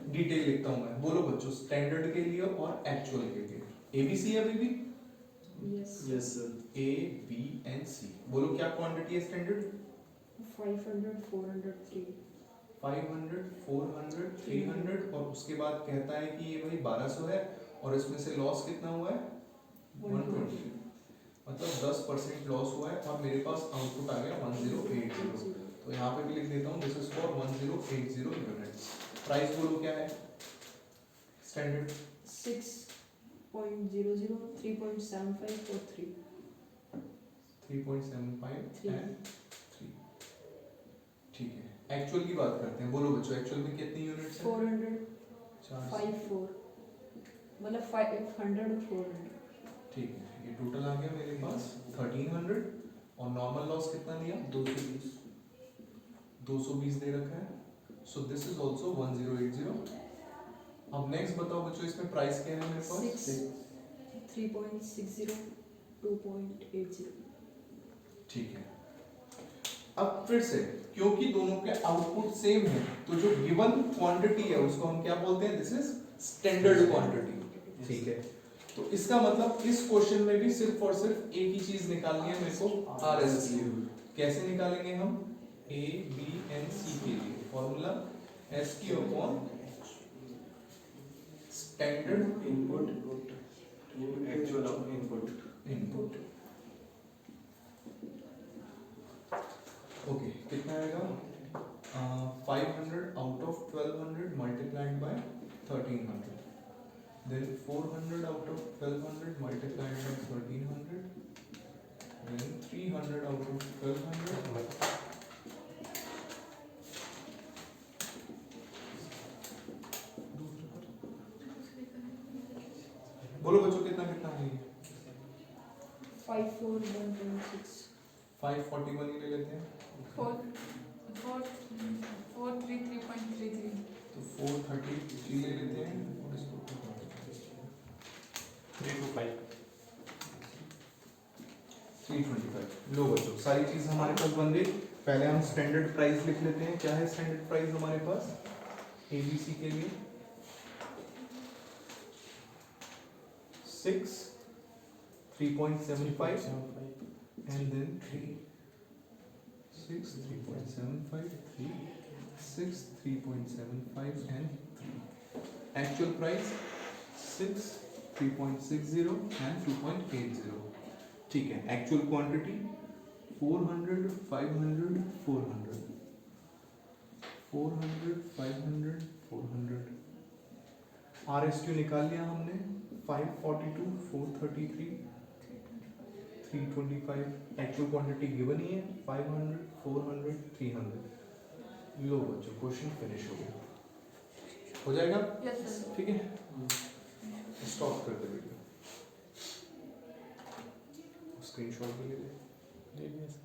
डिटेल लिखता हूं मैं। बोलो बच्चों, स्टैंडर्ड के लिए और एक्चुअल के लिए ABC अभी भी Yes. Yes, sir. A, B and C। बोलो क्या क्वांटिटी है स्टैंडर्ड? 500, 400, 3. 500, 400, 300, और उसके बाद कहता है कि ये भाई 1200 है और इसमें से लॉस कितना हुआ है? 120। मतलब 10% लॉस हुआ है और मेरे पास आउटपुट आ गया 1080। तो यहाँ पे भी लिख देता हूँ this is for 1080 units. Price बोलो क्या है स्टैंडर्ड? 6.00, 3.75 or 3. 3.75 एंड 3। ठीक है, एक्चुअल की बात करते हैं। बोलो बच्चों, एक्चुअल में कितनी यूनिट्स हैं? 400, 4। 54. मतलब 500 और 400. ठीक है, ये टोटल आ गया मेरे पास 1300 और नॉर्मल लॉस कितना दिया? 220. 220 दे रखा है, सो दिस इज ऑल्सो 1080। अब नेक्स्ट बताओ बच्चों, इसमें प्राइस क्या है मेरे पास? 3.60 2.80। ठीक है। अब फिर से, क्योंकि दोनों के आउटपुट सेम है, तो जो गिवन क्वांटिटी है उसको हम क्या बोलते हैं? This is standard quantity. ठीक है, तो इसका मतलब इस क्वेश्चन में भी सिर्फ और सिर्फ एक ही चीज निकालनी है मेरे को, RSQ। कैसे निकालेंगे हम? A, B and C के लिए formula SQ upon standard input to actual input. Input. Okay, कितना आएगा? 500 out of 1200 multiplied by 1300, then 400 out of 1200 multiplied by 1300, then 300 out of 1200। बोलो बच्चों, कितना कितना है ये? 541.6। 541 ही ले लेते हैं, 433.33। तो 433 ले लेते हैं और इसको 325। 325। लो बच्चों, सारी चीज हमारे पास बन गई। पहले हम स्टैंडर्ड प्राइस लिख लेते हैं। क्या है स्टैंडर्ड प्राइस हमारे पास ABC के लिए? 6 3.75 and then 3 6 3.75 3 6 3.75 and 3. Actual price 6 3.60 and 2.80. ठीक है, एक्चुअल क्वांटिटी 400 500 400 400 500 400। RSQ निकाल लिया हमने, 542 433 325। एक्चुअल क्वांटिटी गिवन ही है 500 400 300। लो बच्चों, क्वेश्चन फिनिश हो गया। हो जाएगा? Yes sir. ठीक है, स्टॉप कर दे वीडियो, स्क्रीनशॉट भी ले ले। ले लिया सर।